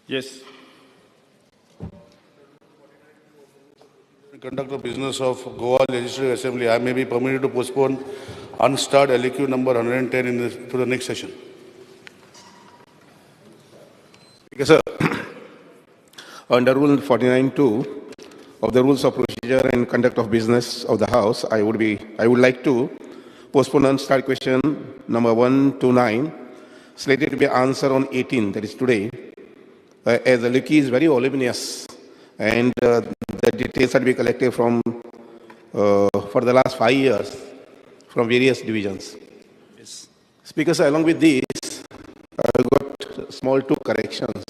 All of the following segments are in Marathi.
Yes. Conduct of business of Goa Legislative Assembly, I may be permitted to postpone unstarred LQ number 110 to the next session. Yes, sir. Under Rule 49(2) of the Rules of Procedure and Conduct of Business of the House, I would like to postpone unstarred question number 129, slated to be answered on 18, that is today, as the LQ is very voluminous and the details had to be collected from for the last 5 years from various divisions. Yes. Speaker, sir, along with these, I've got small 2 corrections.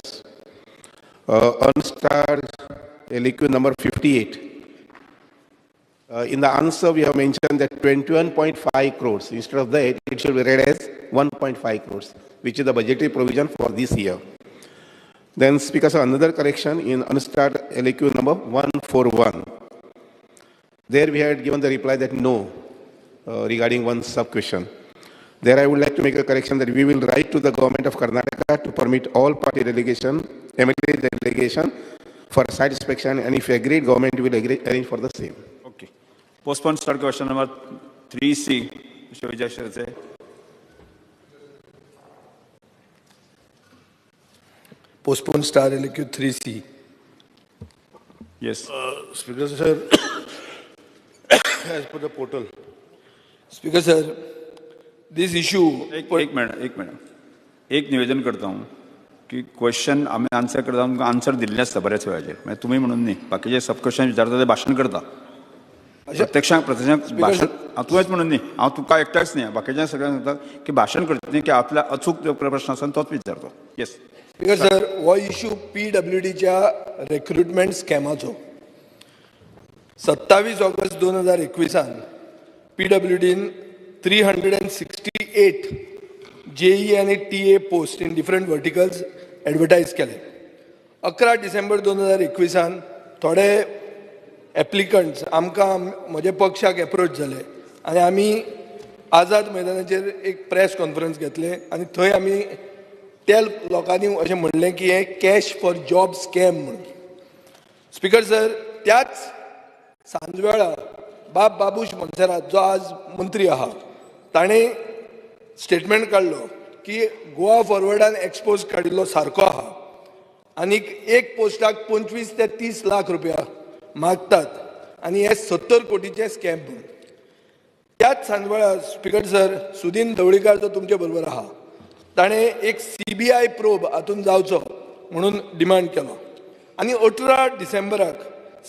Unstarred LQ number 58. In the answer, we have mentioned that 21.5 crores. Instead of that, it should be read as 1.5 crores, which is the budgetary provision for this year. Then, Speaker, sir, another correction in unstarred LQ number 141. There we had given the reply that no, regarding one sub-question. There I would like to make a correction that we will write to the government of Karnataka to permit all party delegation, MLA delegation for satisfaction, and if agreed, government will arrange for the same. Okay. Postpone start question number 3C. Mr. Vijay Shirse. Postpone star LQ 3C. Yes. Speaker sir, as per the portal. Speaker sir, this issue. एक मिनट एक निवेदन करता हूँ की क्वेश्चन आम्ही आन्सर करता तुमकां आन्सर दिल्ले आसता बऱ्याच वेळाचेर म्हणजे तुम्ही म्हणून न्ही बाकीचे सब क्वेश्चन विचारता ते भाशण करता प्रत्यक्षांक भाशण तुवेंच म्हणून न्ही हांव तुका एकटाच न्ही बाकीच्या सगळ्यांक सांगता की भाशण करता की आपल्या अचूक जो प्रश्न आसा तोच विचारतो. येस स्पीकर सर, हो इश्यू PWDच्या रिक्रुटमेंट स्कॅमाचो 27 ऑगस्ट 2021 PWDन 368 JE आणि TA post in different verticals advertise केले. 11 डिसेंबर 2021 थोडे एप्लिकंट्स आमकां म्हज्या पक्षाक एप्रोच जाले आनी आमी आझाद मैदानाचेर एक प्रेस कॉन्फरन्स घेतले आनी थंय आमी त्या लोकांनी अशें म्हणलें की हे कॅश फॉर जॉब स्कॅम म्हणून. स्पीकर सर, त्याच सांजवेळा बाबूश मनसरात जो आज मंत्री आहा ताणें स्टेटमेंट काडलो की गोवा फॉरवर्डान एक्सपोज काडिल्लो सारको आहा आनी एक पोस्टाक 25 ते 30 लाख रुपया मागतात आनी हे 70 कोटीचे स्कॅम म्हणून. त्याच सांजवेळा स्पीकर सर, सुदीन ढवळीकार जो तुमचे बरोबर आहा ताणें एक CBI प्रोब हातून जावचो म्हणून डिमांड केलो आनी 18 डिसेंबराक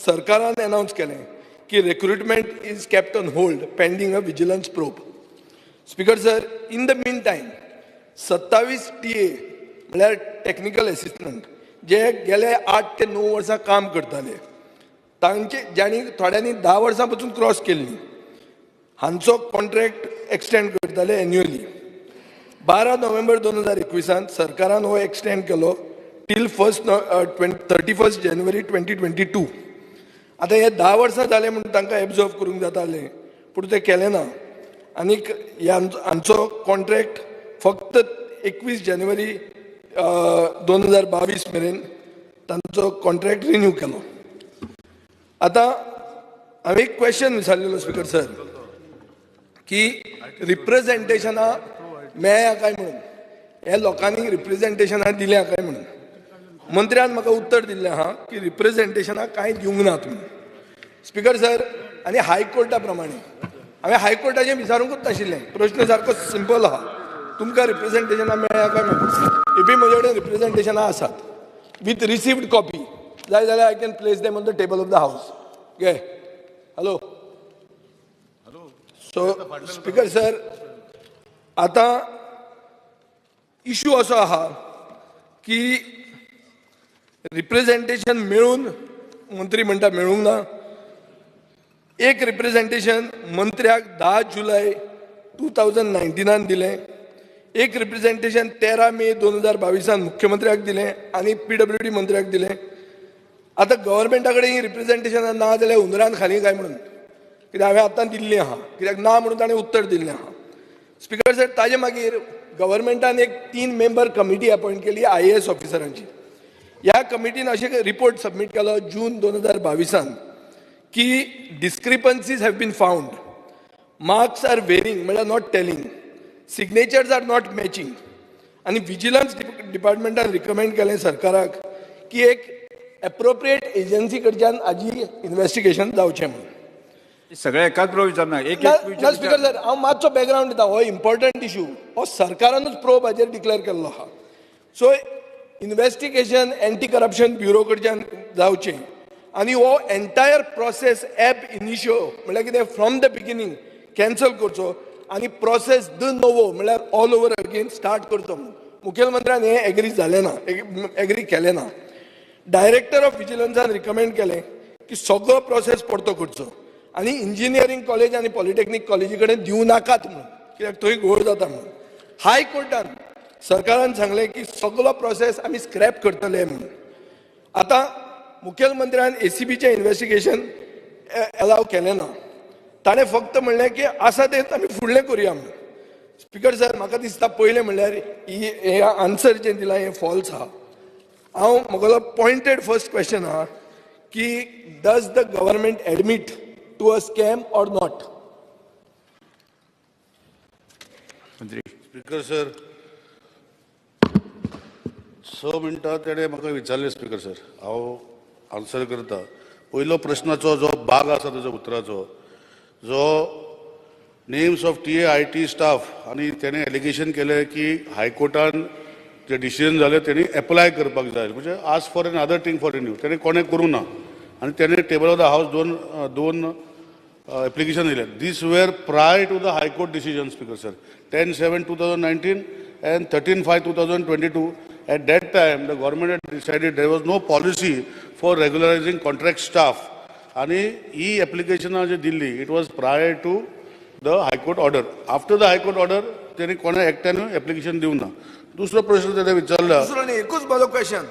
सरकारान अनाउन्स केलें की recruitment is kept on hold pending a vigilance probe. Speaker sir, in the mean time 27 TA म्हळ्यार टेक्निकल असिस्टंट जे गेले 8 ते 9 वर्सां काम करताले तांचे ज्यांनी थोड्यांनी 10 वर्सां पासून क्रॉस केल्ली हांचो कॉन्ट्रॅक्ट एक्सटेंड करताले एन्युअली. 12 नोव्हेंबर 2021 सरकारान हो एक्सटेंड केलो टील 31 जानेवारी 2022. आतां हे 10 वर्सां जाले म्हणून तांकां एब्जॉर्व करूंक जातालें पूण ते केलें ना आनीक हांचो कॉन्ट्रॅक्ट फक्त 21 जानेवारी 2022 मेरेन तांचो कॉन्ट्रॅक्ट रिन्यू केलो. आतां हांवें एक क्वेश्चन विचारलेलो स्पीकर सर की रिप्रेझेंटेशनां मेळ्ळ्या काय म्हणून, हे लोकांनी रिप्रेझेंटेशनां दिल्या काय म्हणून. मंत्र्यान म्हाका उत्तर दिल्लें आहा की रिप्रेझेंटेशनां कांय दिवंक नात म्हणून. स्पीकर सर, आनी हायकोर्टा प्रमाणे हांवें हायकोर्टाचें विचारूंकूच नाशिल्लें. प्रश्न सारको सिंपल आहा, तुमकां रिप्रेझेंटेशनां मेळ्ळ्या काय म्हणून. इफी म्हजे कडेन रिप्रेझेंटेशनां आसात विथ रिसिव्ड कॉपी, जाय जाल्यार I can place them on the table of the हावस. घे. हॅलो. सो स्पीकर सर, आतां इश्यू असो आहा की रिप्रेझेंटेशन मेळून मंत्री म्हणटा मेळूंक ना. एक रिप्रेझेंटेशन मंत्र्याक 10 जुलय 2019 दिलें, एक रिप्रेझेंटेशन 13 मे 2022 मुख्यमंत्र्याक दिलें आनी PWD मंत्र्याक दिलें. आतां गव्हर्मेंटा कडेन ही रिप्रेझेंटेशनां ना जाल्यार हुंदरान खाली काय म्हणून, कित्याक हांवें आतां दिल्लीं आहा, कित्याक ना म्हणून ताणें उत्तर दिल्लें आहा. स्पीकर सर, ताजे मागीर गव्हर्मेंटान एक 3 मेंबर कमिटी अपॉयंट केली IAS ऑफिसरांची. ह्या कमिटीन अशें रिपोर्ट सबमीट केलो जून 2022 की discrepancies have been found, marks are varying म्हळ्यार not tallying, signatures are not matching, आनी विजिलन्स डिपार्टमेंटान रिकमेंड केलें सरकाराक की एक एप्रोप्रिएट एजन्सी कडच्यान हाजी इन्व्हेस्टिगेशन जावचें म्हणून. सगळे एकाच बरोबर विचारना एक ना स्पीकर सर, हांव मातसो बॅकग्रावंड दिता. हो इम्पॉर्टंट इशू, हो सरकारानूच प्रोब हाजेर डिक्लेअर केल्लो आहा. So investigation anti corruption bureau कडच्यान जावचें आनी हो एंटायर प्रोसेस ॲप इनिशियो म्हळ्यार कितें फ्रॉम द बिगिनींग कॅन्सल करचो आनी प्रोसेस द नोवो म्हळ्यार ऑल ओवर अगेन स्टार्ट करचो म्हणून मुखेलमंत्र्यान हें एग्री जालें ना, एग्री केलें ना. डायरेक्टर ऑफ विजिलन्सान रिकमेंड केलें की सगळो प्रोसेस परतो करचो आनी इंजिनियरींग कॉलेज आनी पॉलिटेक्नीक कॉलेजी कडेन दिवं नाकात म्हणून, कित्याक थंय घोळ जाता म्हणून. हायकोर्टान सरकारान सांगलें की सगळो प्रोसेस आमी स्क्रॅप करतले म्हणून. आतां मुखेलमंत्र्यान एसीबीचें इन्व्हेस्टिगेशन अलाव केलें ना. ताणें फक्त म्हणलें की आसा तें आमी फुडलें करुया म्हणून. स्पीकर सर, म्हाका दिसता पयलें म्हणल्यार हें आन्सर जें दिलां हें फॉल्स आहा. म्हगेलो पॉयंटेड फर्स्ट क्वेश्चन आहा की does the government admit to a scam or not? Speaker sir, 6 मिनटां तेणें म्हाका विचारलें स्पीकर सर, हांव आन्सर करता. पयलो प्रश्नाचो जो भाग आसा ताजो उतराचो, जो names of TA IT staff आनी तेणें एलिगेशन केलें की हायकोर्टान जे डिसिजन जालें तेणी एप्लाय करपाक जाय, म्हणजे ask for an other thing for renew, तेणें कोणें करूं ना आनी तेणें टेबल ऑफ द हावस दोन एप्लिकेशन दिले. This were prior to the high court decision speaker sir, 10/7/2019 and 13/5/2022. At that time the government had decided there was no policy for regularizing contract staff आणि ही एप्लिकेशनां जी दिल्ली it was prior to the high court order. After the high court order तेणी कोणा एकट्यान एप्लिकेशन दिवं ना. दुसरो प्रश्न तेणें विचारला, दुसरो न्ही, एकूच माझो question,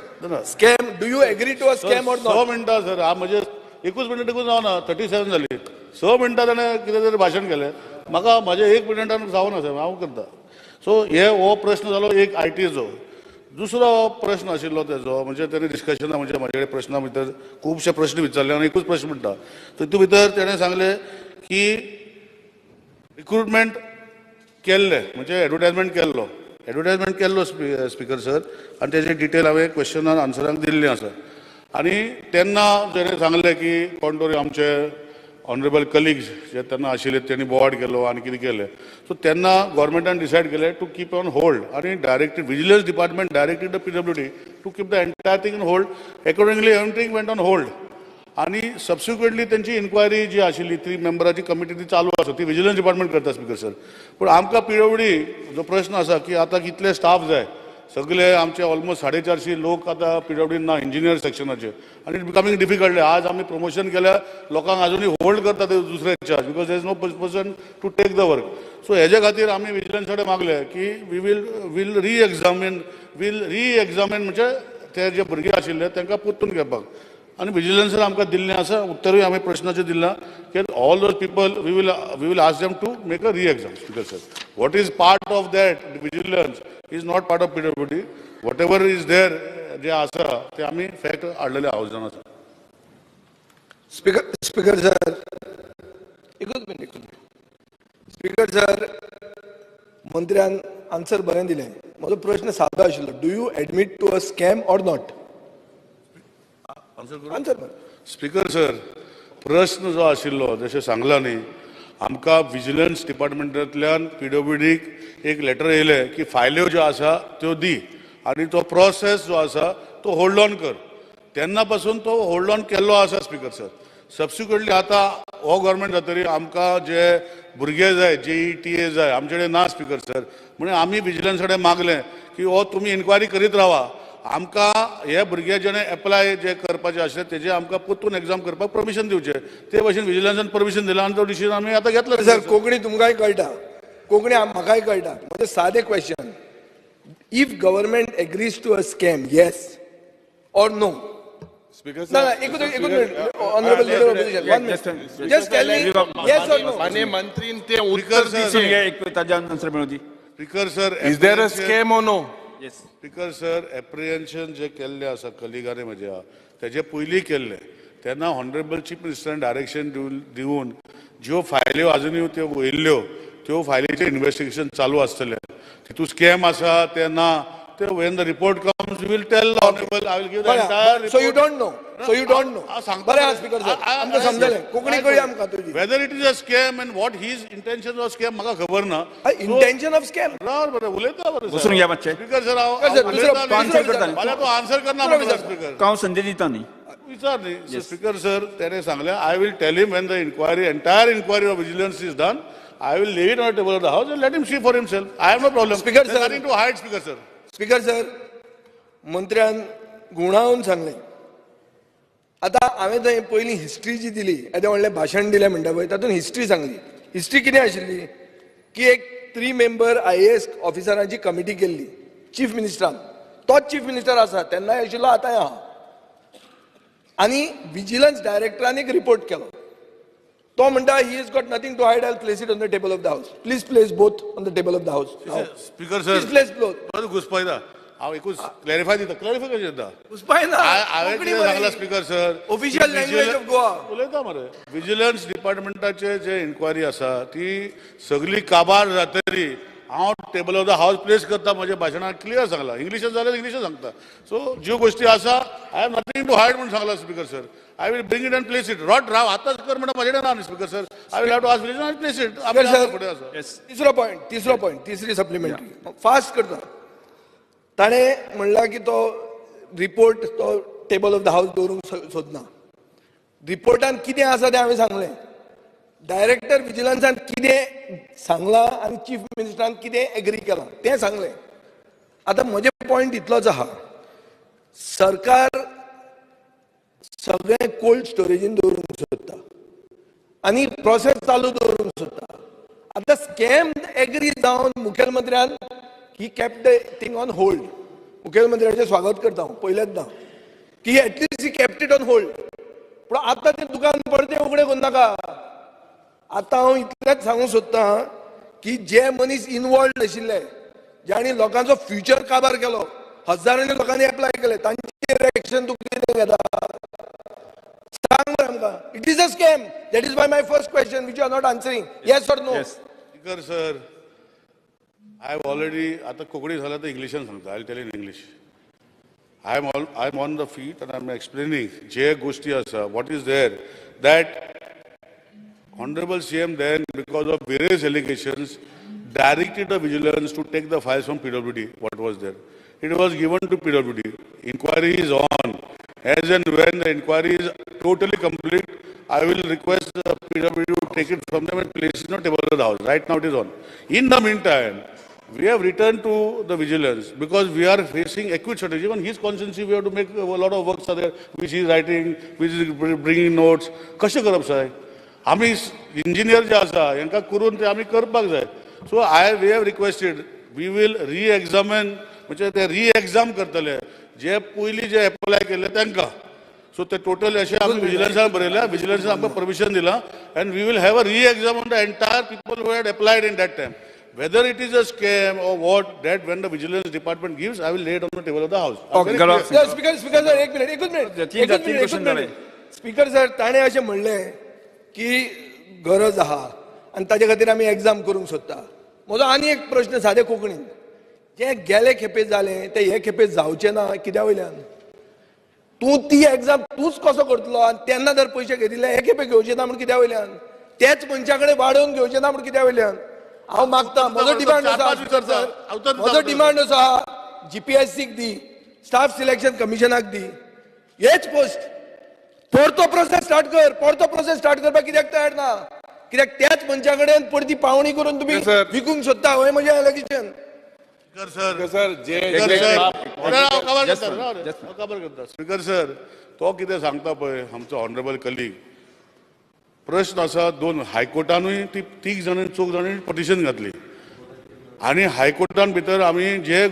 scam, do you agree to a scam or not? 6 मिनटां सर, हांव म्हणजे 21 मिनटां देखून जावना, 37 जाली. 6 मिनटां ताणें कितें तरी भाशण केलें, म्हाका म्हाजे 1 मिनटान जावना सर, हांव करता. सो हो प्रश्न जालो एक ITचो. दुसरो प्रश्न आशिल्लो तेजो, म्हणजे तेणें डिस्कशना म्हणजे म्हाजे कडेन प्रश्ना भितर खुबशे प्रश्न विचारले आनी एकूच प्रश्न म्हणटा. तितूंत भितर तेणें सांगलें की रिक्रुटमेंट केल्ले, म्हणजे एडवर्टायजमेंट केल्लो स्पीकर सर, आनी तेजे डिटेल हांवें क्वेश्चनान आन्सरांक दिल्लें आसा. आनी तेन्ना तेणें सांगलें की कोण तरी आमचे ऑनरेबल कलिग्स जे तेन्ना आशिल्ले तेणी बोवाड केलो आनी कितें केलें. सो तेन्ना गव्हर्मेंटान डिसायड केलें टू कीप ऑन होल्ड आनी directed vigilance department directed the PWD to keep the entire thing in hold. Accordingly everything went on hold आनी सबसिक्वेंटली तेंची इन्क्वायरी जी आशिल्ली 3 मेंबराची कमिटी ती चालू आसा, ती विजिलन्स डिपार्टमेंट करता स्पीकर सर. पूण आमकां PWD जो प्रश्न आसा की आतां कितले स्टाफ जाय, सगळे आमचे ऑलमोस्ट 450 लोक आतां PWD ना इंजिनियर सेक्शनाचे आनी इट बिकमिंग डिफिकल्ट. आज आमी प्रमोशन केल्या लोकांक आजुनूय होल्ड करता ते दुसरे charge because there is no person to take the work. So हेजे खातीर आमी विजिलन्स कडेन मागले की वी वील री एग्जामीन म्हणजे ते जे भुरगे आशिल्ले तांकां परतून घेवपाक. आनी विजिलन्सान आमकां दिल्लें आसा, उत्तरूय आमी प्रश्नाचें दिलां की all those people we will ask them to make a re exam speaker sir. What is part of that vigilance is not part of PWD. Whatever is there जे आसा ते आमी फॅक्ट हाडलेले हावजान आसा. स्पीकर सर, एकूच मिनिट. स्पीकर सर, मंत्र्यान आन्सर बरें दिलें. म्हजो प्रश्न सादो आशिल्लो, do you admit to a scam or not? Answer speaker sir, प्रश्न जो आशिल्लो जशें सांगला न्ही, आमकां विजिलन्स डिपार्टमेंटांतल्यान PWDक एक लेटर येयलें की फायल्यो ज्यो आसा त्यो दी आनी तो प्रोसेस जो आसा तो होल्ड ऑन कर. तेन्ना पासून तो होल्ड ऑन केल्लो आसा स्पीकर सर. सबसिक्वेंटली आतां हो गव्हर्मेंट जातरी आमकां जे भुरगे जाय JEE TA जाय आमचे कडेन ना स्पीकर सर. म्हणून आमी विजिलन्स कडेन मागलें की हो तुमी इन्क्वायरी करीत रावा. आमकां हे भुरगे जेणे एप्लाय जे करपाचे आशिल्ले तेजे आमकां परतून एग्जाम करपाक परमिशन दिवचें. ते भशेन विजिलन्सान परमिशन दिलां आनी तो डिसिजन आमी आतां घेतलो. सर, कोंकणी तुमकांय कळटा, कोंकणी म्हाकाय कळटा. म्हणजे सादे question, if government agrees to a scam, yes or no? Speaker ना, एकूच minute. Honourable leader opposition, 1 minute. Just tell me yes or no. माननीय मंत्रीन ते उत्तर दिसे. एक ताजे आन्सर मेळो दी. Speaker sir, is there a scam or no? Yes Speaker sir, apprehension जे केल्लें आसा कलिगांनी म्हज्या तेजे पयलीं केल्लें तेन्ना हॉनरेबल चीफ मिनिस्टरान डायरेक्शन दिवन ज्यो फायल्यो आजुनूय त्यो वयल्ल्यो त्यो फायलीचें इन्व्हेस्टिगेशन चालू आसतलें. तितून स्कॅम आसा ते ना ते when the report comes we will tell the honorable. I will give the entire report. So you don't know. So you don't know. बरें आहा स्पीकर सर, आमकां समजलें. कोंकणी कळ्ळी आमकां तुजी. Whether it is a scam and what his intention was scam म्हाका खबर ना. Intention of scam. बरें उलयता बरें बसून घ्या मातशें. स्पीकर सर तो आन्सर करता न्ही. मला तो आन्सर करना म्हणटा स्पीकर. हांव संधी दिता न्ही. विचार न्ही स्पीकर सर तेणे सांगलें I will tell him when the inquiry entire inquiry of vigilance is done I will lay it on the table of the house and let him see for himself. I have no problem. Speaker sir, nothing to hide speaker sir. Speaker sir, मंत्र्यान गुणावून सांगलें. आतां हांवें थंय पयलीं हिस्ट्री जी दिली, येदें व्हडलें भाशण दिलें म्हणटा पळय तातूंत हिस्ट्री सांगली. हिस्ट्री कितें आशिल्ली की एक 3 मेंबर IAS ऑफिसरांची कमिटी केल्ली चीफ मिनिस्टरान. तोच चीफ मिनिस्टर आसा तेन्नाय आशिल्लो आतांय आहा. आनी विजिलन्स डायरेक्टरान एक रिपोर्ट केलो. तो म्हणटा he is got nothing to hide. I place it on the table of the house. Please place both on the table of the house. Speaker sir please place both. बरें घुसपयता हांव एकूच क्लॅरिफाय दिता. क्लॅरिफाय कशें दिता घुसपायना. हांवें कितें सांगलां speaker sir official language of Goa. उलयता मरे विजिलन्स डिपार्टमेंटाचे जे इन्क्वायरी आसा ती सगळी काबार जातरी हांव table of the house place करता. म्हज्या भाशणांत क्लियर सांगलां. इंग्लिशांत जाल्यार इंग्लिशांत सांगता. सो ज्यो गोश्टी आसा I have nothing to hide म्हणून सांगला speaker sir. I will bring it and place it. Rot राव आताच कर म्हणटा म्हजे ना speaker sir. I will have to ask vigilance and place it. तिसरो पॉइंट तिसरी सप्लिमेंटरी फास्ट करता. ताणें म्हणला की तो रिपोर्ट तो टेबल ऑफ द हाऊस दवरूंक सोदना. रिपोर्टान कितें आसा तें हांवें सांगलें. डायरेक्टर विजिलन्सान कितें सांगलां आनी चीफ मिनिस्टरान कितें एग्री केलां तें सांगलें. आतां म्हजे पॉइंट इतलोच आहा. सरकार सगळें कोल्ड स्टोरेजीन दवरूंक सोदता आनी प्रोसेस चालू दवरूंक सोदता. आतां स्कॅम एग्री जावन मुखेलमंत्र्यान he kept the thing on hold. मुखेलमंत्र्याचें स्वागत करता हांव पयलेंच ना की at least he kept it on hold. पूण आतां तें दुकान परतें उगडें करूं नाका. आतां हांव इतलेंच सांगूंक सोदतां की जे मनीस इनवॉल्ड आशिल्ले ज्यांनी लोकांचो फ्युचर काबार केलो, हजारांनी लोकांनी एप्लाय केले, तांचेर एक्शन तूं कितें घेता सांग मरे आमकां. It is a scam. That is why my first question which you are not answering. Yes or no. Speaker sir I have already आता कोंकणी झालं तर इंग्लिशान सांगता. I will tell in English. I am on the feet and I am explaining जे गोष्टी आसा what is there that Honorable CM then, because of various allegations, directed the vigilance to take the files from PWD. What was there? It was given to PWD. Inquiry is on. As and when the inquiry is totally complete, I will request the PWD to take it from them and place it on the table of the house. Right now it is on. In the meantime, we have returned to the vigilance because we are facing acute shortage. Even his constituency, we have to make a lot of works are there, which he is writing, which is bringing notes. कशें करप साय? आमी इंजिनियर जे आसा हांकां करून ते आमी करपाक जाय. So we have requested we will reexamine म्हणजे ते रिएक्झाम करतले जे पयलीं जे एप्लाय केले तांकां. सो ते टोटल अशें आमी विजिलन्सान बरयल्या. विजिलन्सान आमकां परमिशन दिलां and we will have a reexam on the entire people who had applied in that time. Whether it is a scam or what, that when the vigilance department gives, I will lay it on the table of the house. Speaker sir एक मिनिट. स्पीकर सर ताणें अशें म्हणलें की गरज आहा आनी ताजे खातीर आमी एग्जाम करूंक सोदता. म्हजो आनी एक प्रश्न सादे कोंकणीन. जें गेले खेपे जालें तें हे खेपे जावचें ना कित्या वयल्यान? तूं ती एग्जाम तूंच कसो करतलो आनी तेन्ना जर पयशे घेतिल्ले हे खेपे घेवचे ना म्हूण कित्या वयल्यान? तेच मनशा कडेन वाडोवन घेवचे ना म्हूण कित्या वयल्यान? हांव मागता म्हजो डिमांड आसा. म्हजो डिमांड असो आहा GPSCक दी, स्टाफ सिलेक्शन कमिशनाक दी, हेच पोस्ट परतो प्रोसेस स्टार्ट कर. परतो प्रोसेस स्टार्ट करपाक कित्याक तयार ना? कित्याक त्याच मनशा कडेन परती पावणी करून तुमी विकूंक सोदता. होय म्हजें एलिगेशन. स्पीकर सर तो कितें सांगता पळय आमचो ऑनरेबल कलीग प्रश्न आसा. दोन हायकोर्टानूय ती 3 जाणांनी 4 जाणांनी पटिशन घातली आनी हायकोर्टान भितर आमी जे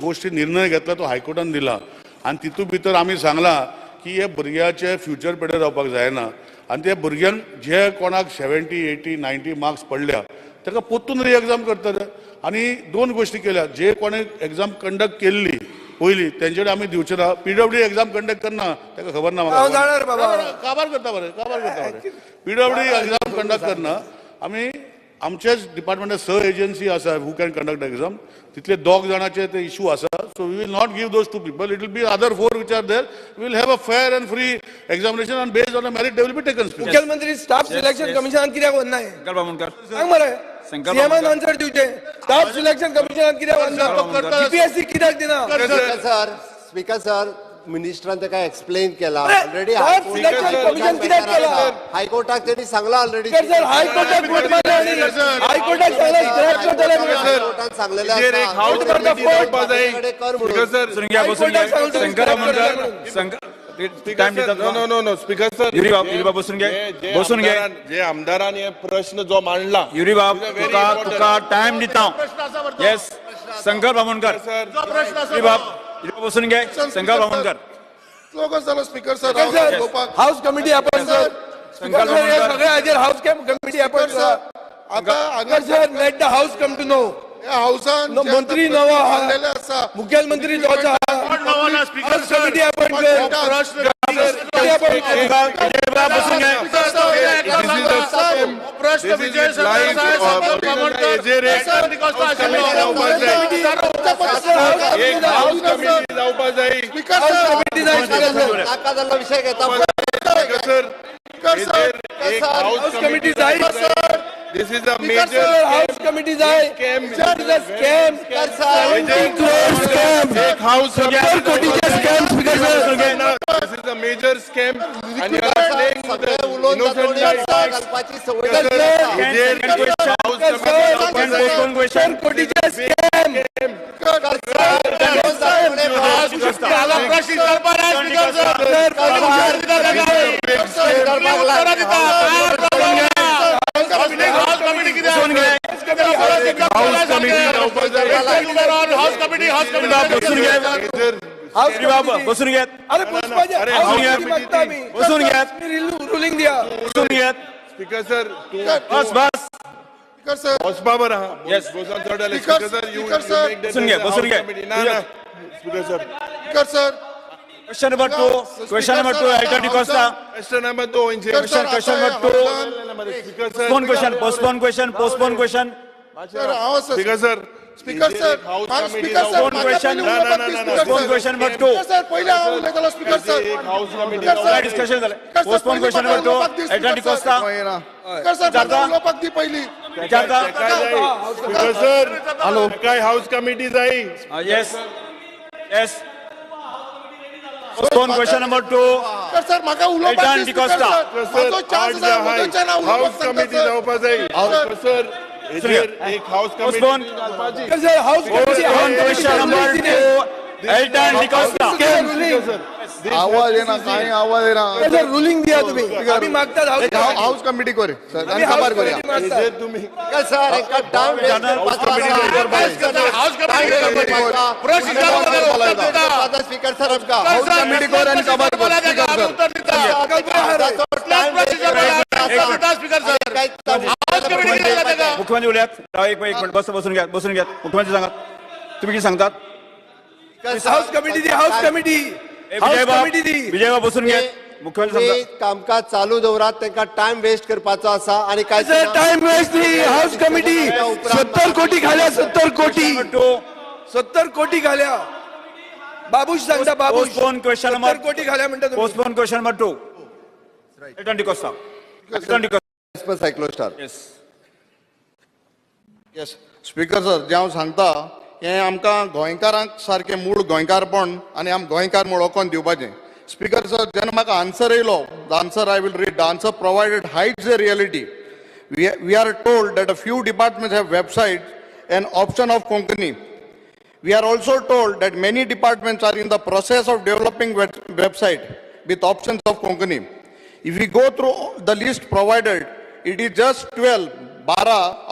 गोश्टी निर्णय घेतला तो हायकोर्टान दिला आनी तितून भितर आमी सांगला की हे भुरग्याचे फ्युचर पेड्यार जावपाक जायना आनी त्या भुरग्यांक जे कोणाक 70, 80, 90 मार्क्स पडल्या ताका परतून रिएक्झाम करतले. आणि 2 गोष्टी केल्या. जे कोणी एक्झाम कंडक्ट केल्ली पयली तेंचेकडे आमी दिवचे ना. PWD एक्झाम कंडक्ट करना ताका खबर ना म्हाका. जाणार बाबा. काबार करता बरें. PWD एक्झाम कंडक्ट करना. आमी आमचेच डिपार्टमेंटात स एजन्सी आसा हू कॅन कंडक्ट एक्झाम. तितले 2 जाणांचे ते इशू आसा. So we will not give those 2 people. It will be other 4 which are there. We will have a fair and free examination and based on a merit they will be taken. मुख्यमंत्री स्टाफ सिलेक्शन कमिशनान कित्याक वन्नाय? शंकर बामणकर सांग मरे. सीएमान आन्सर दिवचे. स्टाफ सिलेक्शन कमिशनान कित्याक वन्ना? GPSC कित्याक दिना? स्पीकर सर मिनिस्टरान ताका एक्सप्लेन केला अरे, ऑलरेडी. स्टाफ सिलेक्शन कमिशन कित्याक केला? हायकोर्टाक त्यांनी सांगला ऑलरेडी. सर हायकोर्टाक कोर्ट मारला आणि हायकोर्टाक सांगला इतरात करतले म्हणून. हायकोर्टात सांगलेले आसा. शंकर बामणकर टाइम दितात. No speaker sir. युरी बाब बसून घे. जे आमदारान हे प्रश्न जो मांडला. युरी बाब तुका टाइम दिता. येस शंकर बामणकर. युरी बाब बसून घे. Shankar Bamankar. Speaker sir House committee आपण सर. शंकर सर हे बामणकर. सगळे हाजेर हाऊस कमिटी आपण सर. आता sir let the House come to know. मंत्री नवा हा. मुख्यमंत्री जोचा हाऊस कमिटी आपण बसून घे. प्रश्न विजय नाका जाल्लो विषय घेता. हाऊस कमिटी जाय. This is a major House committee जाय. Scam 70 crore scam. एक house 70 कोटीचे scam Speaker sir. This is a major scam and you are playing with the innocent life. घालपाची सवय सर कोटीचे स्कॅम. बसून घ्या. अरे पुष्पाच्या बसून घ्या. रुलिंग द्या. बसून घ्या. Speaker sir, bus Osbaba raha. Yes. Goes on third. Speaker sir, you make that. बसून घ्या. Na. Speaker sir. Question number 2. Question number 2. Alter di Costa. Question number 2. Question number 2. Speaker sir. Postpone question. Speaker sir. Speaker sir, Postpone question. Postpone question number 2. Speaker sir, Discussion झालं. Postpone question number 2. Alter di Costa. विचारता. Speaker sir. Hello. Kai house committee जाई. Yes. Postpone question number 2. sir, म्हाका उलोवपाक Alter दी, di speaker Costa. sir. म्हाजो chance आसा, म्हजो chance हांव उलोवपाक House सांगता, committee sir. जावपा जाई. Sir. एक house committee. Postpone. Sir house Postpone question number 2. Alter di Costa. आवाज येना काय आवाज येना सर रुलिंग द्या तुम्ही. आम्ही मागतात हाऊस कमिटी करे सर आम्ही हाऊस कमिटी जे मागतात. तुम्ही सर एका टाइम वेस्ट स्पीकर सर आमका हाऊस कमिटी करे आणि कबार कर स्पीकर सर मुख्यमंत्री उलयात. एक मिनिट बसून घ्या. मुख्यमंत्री सांगा तुम्ही किती सांगतात. हाऊस कमिटी दी. हाऊस कमिटी विजयबाब बसून घ्या. मुख्यमंत्री तुम्ही कामकाज चालू दवरात. त्यांना टाइम वेस्ट करपाचो आसा आणि काय सर टाइम वेस्ट दी. हाऊस कमिटी 70 कोटी घाल्या. 70 कोटी 70 कोटी घाल्या. बाबूश सांगता. बाबूश Postpone question number 70 कोटी घाल्या म्हणता तुम्ही. Postpone question number 2. Alter di Costa. सायक्लोस्टार. येस स्पीकर सर जे हांव सांगता हें आमकां गोंयकारांक सारकें मूळ गोंयकारपण आनी आम गोंयकार म्हूण ओळखून दिवपाचें. स्पीकर सर जेन्ना म्हाका आन्सर येयलो the answer I will read. The answer provided hides the reality. We are told that a few departments have websites an option of Konkani. We are also told that many departments are in the process of developing website with options of Konkani. If we go through the list provided, it is just 12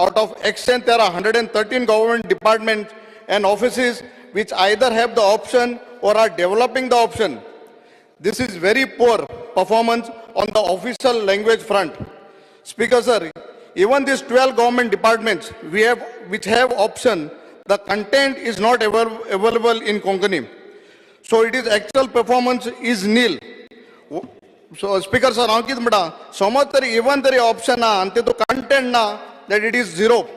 out of extent there are 113 government departments and offices which either have the option or are developing the option. This is very poor performance on the official language front. Speaker sir, even these 12 government departments which have option, the content is not available in Konkani. So it is actual performance is nil. So Speaker sir, Ankit Mada, Somatari even the option ante to content na that it is zero.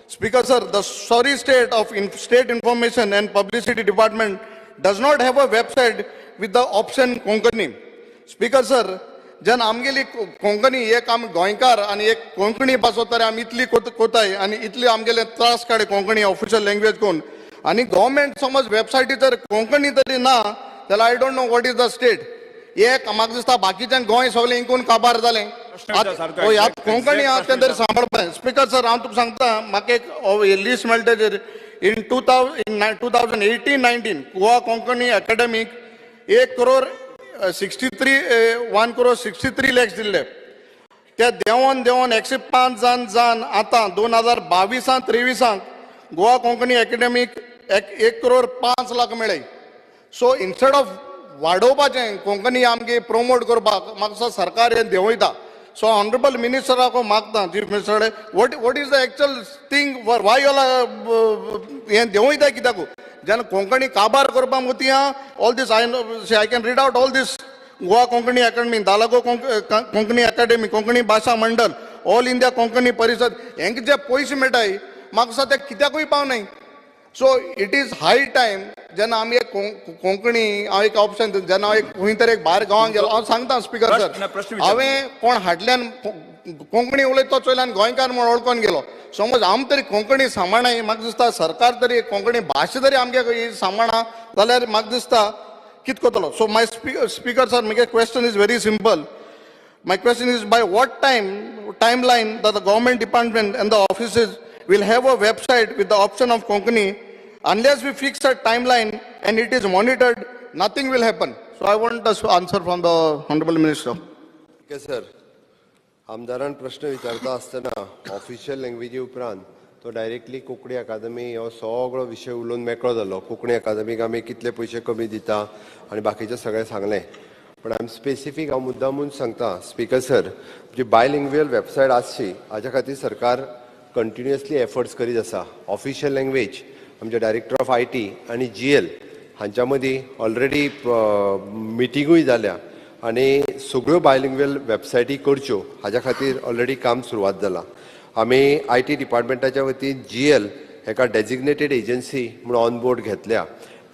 Speaker sir, the sorry state of State Information and Publicity Department does not have a website with the option Konkani. Speaker sir, जन आमगेली कोंकणी एक आम गोंयकार आणि एक कोंकणी भासो तर आम इतली कोताय आणि इतली आमगेले त्रास काडे कोंकणी ऑफिशियल लँग्वेज कोण आणि गव्हर्नमेंट समज वेबसायटी जर कोंकणी तरी ना जाल्यार I don't know what is the state एक म्हाका दिसता बाकीच्या गोंय सगळें इंकून काबार जालें कोंकणी आहा तें तरी सांबाळपाक. स्पीकर सर हांव तुका सांगता म्हाका एक लिस्ट मेळटा तेजेर in 2018-19 Goa Konkani academic 1 crore 63 lakhs दिल्ले त्या देंवन 105 जान आतां 2022-23 Goa Konkani academic 1 crore 5 lakh मेळ्ळे. सो इन्स्टेड ऑफ वाडोवपाचें कोंकणी आमगे प्रमोट करपाक म्हाका सरकार हें देंवयता. सो ऑनरेबल मिनिस्टराक मागता chief minister what is the actual thing why योला हें देंवयता कित्याक जेन्ना कोंकणी काबार करपाक मती all these I can read out all these Goa Konkani academy दालागो कोंकणी अकॅडमी कोंकणी भाशा मंडळ ऑल इंडिया कोंकणी परिषद हेंक जे पयशे मेळटाय म्हाका दिसता ते कित्याकूय पावनाय. So it is high time जेन्ना आमी एक कोंकणी हांव एक ऑप्शन जेन्ना हांव खंय तरी एक भायर गांवांत गेलो हांव सांगता स्पीकर सर हांवें कोण हाडल्यान कोंकणी उलयता तो चोयल्यान गोंयकार म्हूण वळखून गेलो. समज आमी तरी कोंकणी सांबाळनाय म्हाका दिसता सरकार तरी कोंकणी भाशा तरी आमगे सांबाळना जाल्यार म्हाका दिसता कित कोतलो. सो माय स्पीकर सर म्हगे question is very simple. My question is by what timeline that the government department and the offices will have a website with the option of Konkani. Unless we fix a timeline and it is monitored, nothing will happen. So I want an answer from the Honorable Minister. Okay, sir. आमदारान प्रश्न विचारता आसतना ऑफिशियल लँग्वेजी उपरांत तो डायरेक्टली कोंकणी अकादमी हो सगळो विशय उलोवन मेकळो जालो. कोंकणी अकादमीक आमी कितले पयशे कमी दिता आनी बाकीचें सगळें सांगलें. पण आय एम स्पेसिफीक हांव मुद्दामून सांगता स्पीकर सर जी बायलिंग्युअल वेबसायट आसची हाच्या खातीर सरकार कंटिन्युअसली एफर्ट्स करीत आसा. ऑफिशियल लँग्वेज आमचे डायरेक्टर ऑफ IT आनी GL हांच्या मदीं ऑलरेडी मिटिंगूय जाल्या आनी सगळ्यो बायलिंग्युअल वेबसायटी करच्यो हाच्या खातीर ऑलरेडी काम सुरवात जाला. आमी IT डिपार्टमेंटाच्या वतीन GL हेका डेजिग्नेटेड एजन्सी म्हणून ऑन बोर्ड घेतल्या.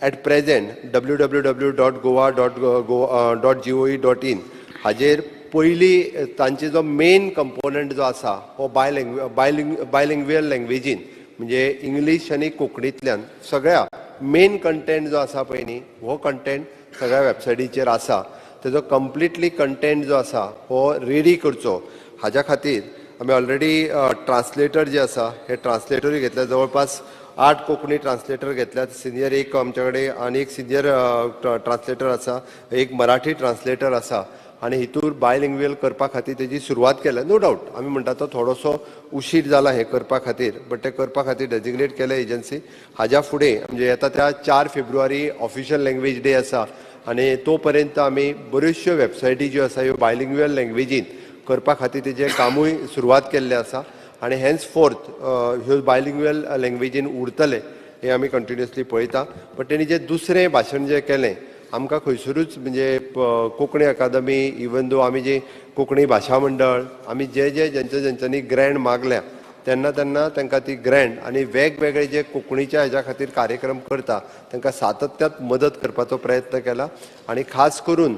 एट प्रेजेंट www.goa.gov.in हाजेर पयली तांचे जो मेन कंपोनंट जो आसा हो बायलिंग्युअल लँग्वेजीन म्हणजे इंग्लीश आनी कोंकणींतल्यान सगळ्या मेन कंटेंट जो आसा पळय न्ही हो कंटेंट सगळ्या वेबसायटीचेर आसा. तेजो कंप्लिटली कंटेंट जो आसा हो रेडी करचो हाच्या खातीर आमी ऑलरेडी ट्रान्सलेटर जे आसा हे ट्रान्सलेटरूय घेतल्या. जवळपास 8 कोंकणी ट्रान्सलेटर घेतल्यात. सिनियर एक आमचे कडेन आनी एक सिनियर ट्रान्सलेटर आसा, एक मराठी ट्रान्सलेटर आसा आनी हितूर बायलिंग्युअल करपा खातीर तेजी सुरवात केल्या. नो डावट आमी म्हणटा तो थोडोसो उशीर जाला हे करपा खातीर बट ते करपा खातीर डेजिग्नेट केले एजन्सी. हाज्या फुडें म्हणजे येता त्या 4 फेब्रुवारी ऑफिशियल लँग्वेज डे आसा आनी तो पर्यंत आमी बऱ्योचश्यो वेबसायटी ज्यो आसा ह्यो बायलिंग्युअल लँग्वेजीन करपा खातीर तेजें कामूय सुरवात केल्लें आसा आनी हेन्स फोर्थ ह्यो बायलिंग्युअल लँग्वेजीन उरतले हे आमी कंटिन्युअसली पळयता. बट तेणी जें दुसरें भाशण जें केलें आमकां खंयसरूच म्हणजे कोंकणी अकादमी इवन दो आमी जी कोंकणी भाशा मंडळ आमी ज्यांच्यांनी ग्रँड मागल्या तेन्ना तांकां ती ग्रँड आनी वेगवेगळे जे कोंकणीच्या हेच्या खातीर कार्यक्रम करता तांकां सातत्यात मदत करपाचो प्रयत्न केला आनी खास करून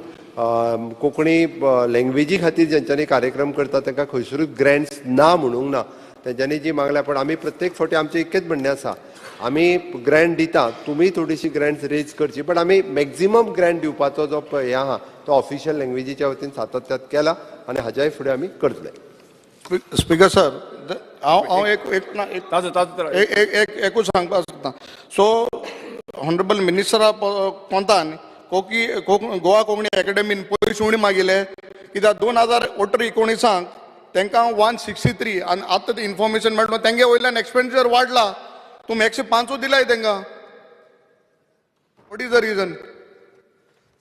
कोंकणी लँग्वेजी खातीर ज्यांच्यांनी कार्यक्रम करता तांकां खंयसरूच ग्रँड्स ना म्हणूंक ना. तेंच्यांनी जी मागल्या पण आमी प्रत्येक फावटी आमचें एकच म्हणणें आसा आमी ग्रँड दिता तुमी थोडीशी ग्रँड्स रेज करची बट आमी मॅक्झिमम ग्रँड दिवपाचो जो हें आहा तो ऑफिशियल लँग्वेजीच्या वतीन सातत्यात केला आनी हाज्याय फुडें आमी करतले. स्पीकर सर हांव एकूच सांगपाक सोदतां. सो ऑनरेबल मिनिस्टरा कोंतान गोवा कोंकणी अकॅडमीन पयशे उणी मागिल्ले कित्याक 2018-19 तांकां 163 आनी आतां ती इन्फॉर्मेशन मेळटा तेंगे वयल्यान एक्सपेंडिचर वाडला. तुमी 105 दिलाय तांकां. What is the region?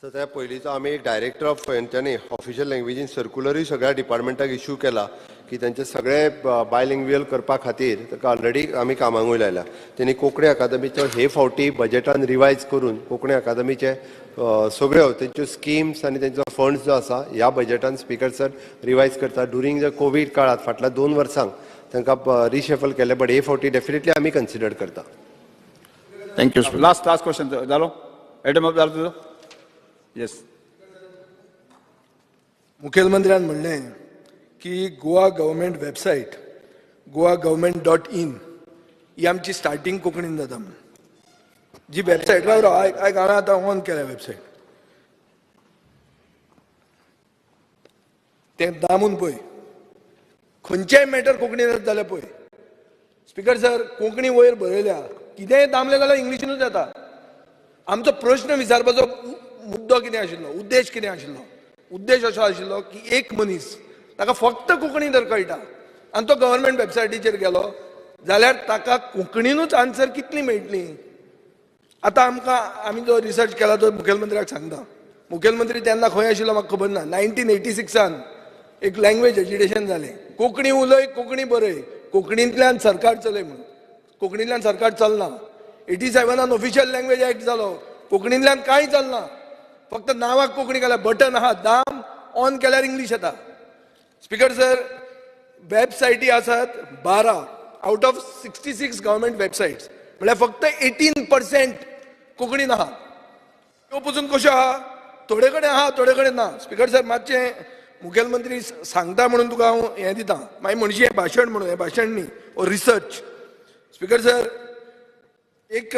So त्या पयलींचो आमी डायरेक्टर ऑफ हेंच्यांनी ऑफिशियल लँग्वेजीन सर्क्युलरूय सगळ्या डिपार्टमेंटाक इश्यू केला की त्यांचे सगळे बायलिंग्युअल करपा खातीर ताका ऑलरेडी आमी कामांकूय लायला. त्यांनी कोंकणी अकादमीचो हे फावटी बजेटान रिवायज करून कोंकणी अकादमीचे सगळ्यो तेंच्यो स्किम्स आनी तेंचो फंड्स जो आसा ह्या बजेटान स्पीकर सर रिवायज करता. ड्युरींग द कोवीड काळात फाटल्या 2 वर्सांक तांकां रिशफल केले, बट हे फावटी डेफिनेटली आमी कन्सिडर करता. थँक्यू. लास्ट क्वेश्चन जालो. एडम अप जालो तुजो. येस. मुखेलमंत्र्यान म्हणलें की गोवा गव्हर्मेंट वेबसायट goanvartalive.in ही आमची स्टार्टिंग कोंकणीन जाता म्हणून. जी वेबसायट हांवें आतां ऑन केल्या वेबसायट तें दामून पळय, खंयचेय मॅटर कोंकणीन जाता जाल्यार पळय. स्पीकर सर, कोंकणी वयर बरयल्या, कितेंय दामलें जाल्यार इंग्लिशीनूच जाता. आमचो प्रश्न विचारपाचो मुद्दो कितें आशिल्लो, उद्देश कितें आशिल्लो? उद्देश असो आशिल्लो की एक मनीस ताका फक्त कोंकणी जर कळटा आनी तो गव्हर्मेंट वेबसायटीचेर गेलो जाल्यार ताका कोंकणीनूच आन्सर कितली मेळटली. आतां आमी जो रिसर्च केला तो मुखेलमंत्र्याक सांगता. मुखेलमंत्री तेन्ना खंय आशिल्लो म्हाका खबर ना. 1986 एक लँग्वेज एज्युकेशन जालें. कोंकणी उलय, कोंकणी बरय, कोंकणींतल्यान सरकार चलय म्हणून. कोंकणींतल्यान सरकार चलना. 87 ऑफिशियल लँग्वेज एक्ट जालो. कोंकणींतल्यान कांय चलना. फक्त नावाक कोंकणी घाला, बटन आहा, दाम ऑन केल्यार इंग्लीश येता. स्पीकर सर, वेबसायटी आसात 12 आउट ऑफ 66 गव्हर्मेंट वेबसायट्स, म्हळ्यार फक्त 18% कोंकणीन आहा. त्यो पसून कश्यो आहा? थोडे कडेन आहा, थोडे कडेन ना. स्पीकर सर, मातशें मुखेलमंत्री सांगता म्हणून तुका हांव हें दितां. मागीर म्हणशी हें भाशण म्हणून, हें भाशण न्ही, ओ रिसर्च. स्पीकर सर, एक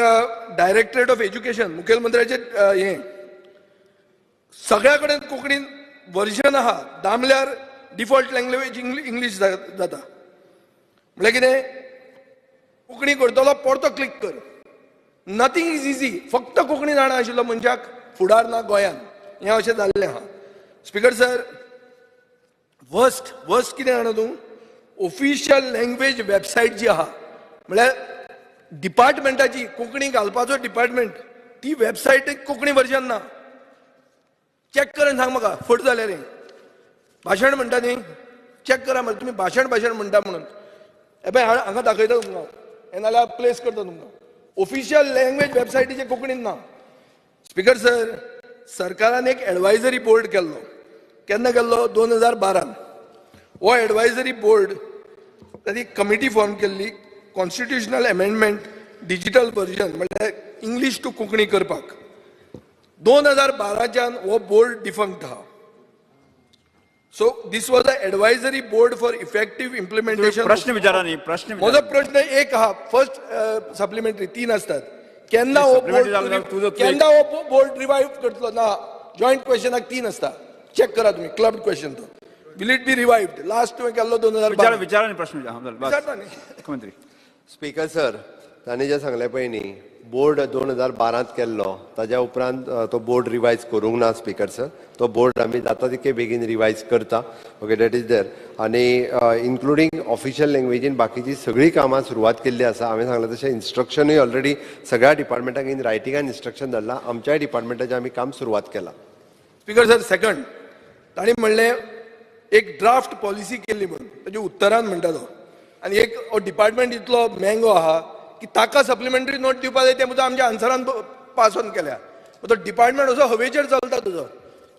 डायरेक्टरेट ऑफ एज्युकेशन मुखेलमंत्र्याचे हें सगळ्या कडेन कोंकणीन वर्जन आहा. दामल्यार डिफॉल्ट लँग्वेज इंग्लीश जाता. म्हळ्यार कितें? कोंकणी करतलो, परतो क्लिक कर. Nothing is easy. फक्त कोंकणी जाणा आशिल्लो मनशाक फुडार ना गोंयान. हें अशें जाल्लें आहा. स्पीकर सर, वर्स्ट कितें जाणा तूं? ऑफिशियल लँग्वेज वेबसायट जी आहा, म्हळ्यार डिपार्टमेंटाची कोंकणी घालपाचो डिपार्टमेंट, ती वेबसायटीक कोंकणी वर्जन ना. चॅक करून सांग म्हाका, फट जालें रे. भाशण म्हणटा न्ही, चॅक करा मरे, तुमी भाशण म्हणटा म्हणून. हे पळय हांगा दाखयता तुमकां, हे नाल्यार प्लेस करता तुमकां. ऑफिशियल लँग्वेज वेबसायटीचे कोंकणीन ना. स्पीकर सर, सरकारान एक एडवायझरी बोर्ड केल्लो. केन्ना केल्लो? 2012. हो एडवायझरी बोर्ड ताची कमिटी फॉर्म केल्ली, कॉन्स्टिट्युशनल अमेंडमेंट डिजिटल वर्जन म्हळ्यार इंग्लीश टू कोंकणी करपाक. 2012च्यान हो बोर्ड डिफंक्ट आहा. So this was a advisory board for effective implementation. प्रश्न विचारा न्ही. प्रश्न म्हजो प्रश्न एक आहा. फर्स्ट सप्लिमेंटरी 3 असतात. केन्ना हो बोर्ड रिवायव्ह करतलो? ना, जॉईंट क्वेश्चनाक 3 असता. चेक करा तुम्ही. क्लब क्वेश्चन तो. Will it be revived? Last तुवें केल्लो 2012. विचारा न्ही प्रश्न विचारता न्ही. मुख्यमंत्री. स्पीकर सर, तांणी जें सांगलें पळय न्ही, बोर्ड 2012 केल्लो, ताज्या उपरांत तो बोर्ड रिवायज करूंक ना. स्पीकर सर, तो बोर्ड आमी जाता तितके बेगीन रिवायज करता. Okay, that is there. आनी इन्क्लुडींग ऑफिशियल लँग्वेजीन बाकीची सगळीं कामां सुरवात केल्ली आसा. हांवें सांगलें तशें इन्स्ट्रक्शनूय ऑलरेडी सगळ्या डिपार्टमेंटाक इन रायटिंगान इन्स्ट्रक्शन धाडलां. आमच्याय डिपार्टमेंटाचें आमी काम सुरवात केलां. स्पीकर सर, सेकंड, तांणी म्हणलें एक ड्राफ्ट पॉलिसी केल्ली म्हणून, ताच्या उत्तरान म्हणटा तो. आनी एक डिपार्टमेंट इतलो महंगो आहा की ताका सप्लिमेंटरी नोट दिवपाक जाय, तें म्हजो आमच्या आन्सरान पास ऑन केल्या. तो डिपार्टमेंट असो हवेचेर चलता तुजो.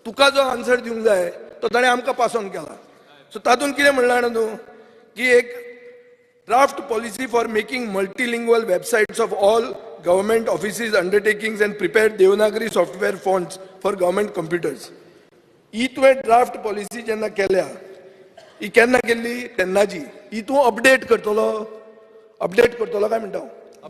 तुका जो आन्सर दिवंक जाय तो ताणें आमकां पास ऑन केला. सो तातूंत कितें म्हणलां जाणा तूं की एक draft policy for making multilingual websites of all government offices undertakings and prepare Devanagari software fonts for government computers. ही तुवें ड्राफ्ट पॉलिसी जेन्ना केल्या, ही केन्ना केल्ली? तेन्नाची. ही तूं अपडेट करतलो काय म्हणटा?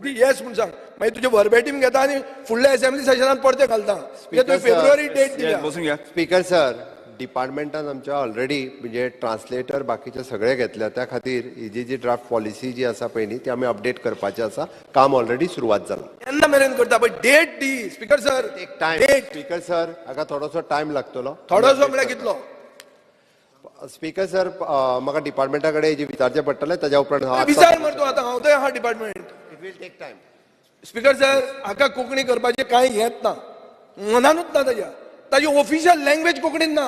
येस म्हूण सांग. मागीर तुजें वर्बेटीम घेता आनी फुडल्या असेंब्ली सेशनान परते घालता. तुवें फेब्रुवारी डेट दिल्या. स्पीकर सर, डिपार्टमेंटान आमच्या ऑलरेडी म्हणजे ट्रान्सलेटर बाकीचे सगळे घेतल्या. त्या खातीर ही जी ड्राफ्ट पॉलिसी जी आसा पळय न्ही, ती आमी अपडेट करपाची आसा. काम ऑलरेडी सुरवात जालां. केन्ना मेरेन करता पळय डेट दी. स्पीकर सर, एक टायम. स्पीकर सर, हाका थोडोसो टायम लागतलो. थोडोसो म्हळ्यार कितलो? स्पीकर सर, म्हाका डिपार्टमेंटा कडेन हेजी विचारचें पडटलें. ताज्या उपरांत विचार मरे तूं. आतां हांव थंय आहा department. It will take time. Speaker sir, हाका कोंकणी करपाचें कांय हेंच ना, मनानूच ना ताज्या. ताजी ऑफिशियल लँग्वेज कोंकणीन ना.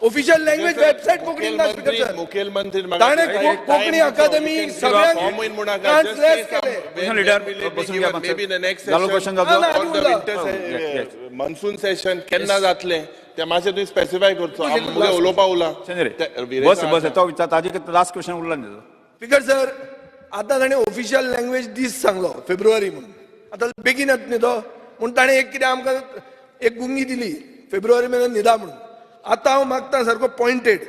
ऑफिशियल लँग्वेज वेबसाईट कोंकणीन ना स्पीकर सर. मुखेलमंत्री ताणे कोंकणी अकादमी सगळ्यांक ट्रान्सलेट केले. मनसून सेशन केन्ना जातलें ते मातशें तुमी स्पेसिफाय करचो. मुगे उलोवपा उला बस बस तो ताजे लास्ट क्वेश्चन उरला न्ही. स्पीकर सर, आता ताणें ऑफिशियल लँग्वेज दीस सांगलो फेब्रुवारी म्हणून. आता बेगीनच न्ही तो म्हणून ताणें एक कितें आमकां एक गुंगी दिली फेब्रुवारी म्हयन्यात न्हिदा म्हणून. आता हांव मागता सारको पॉइंटेड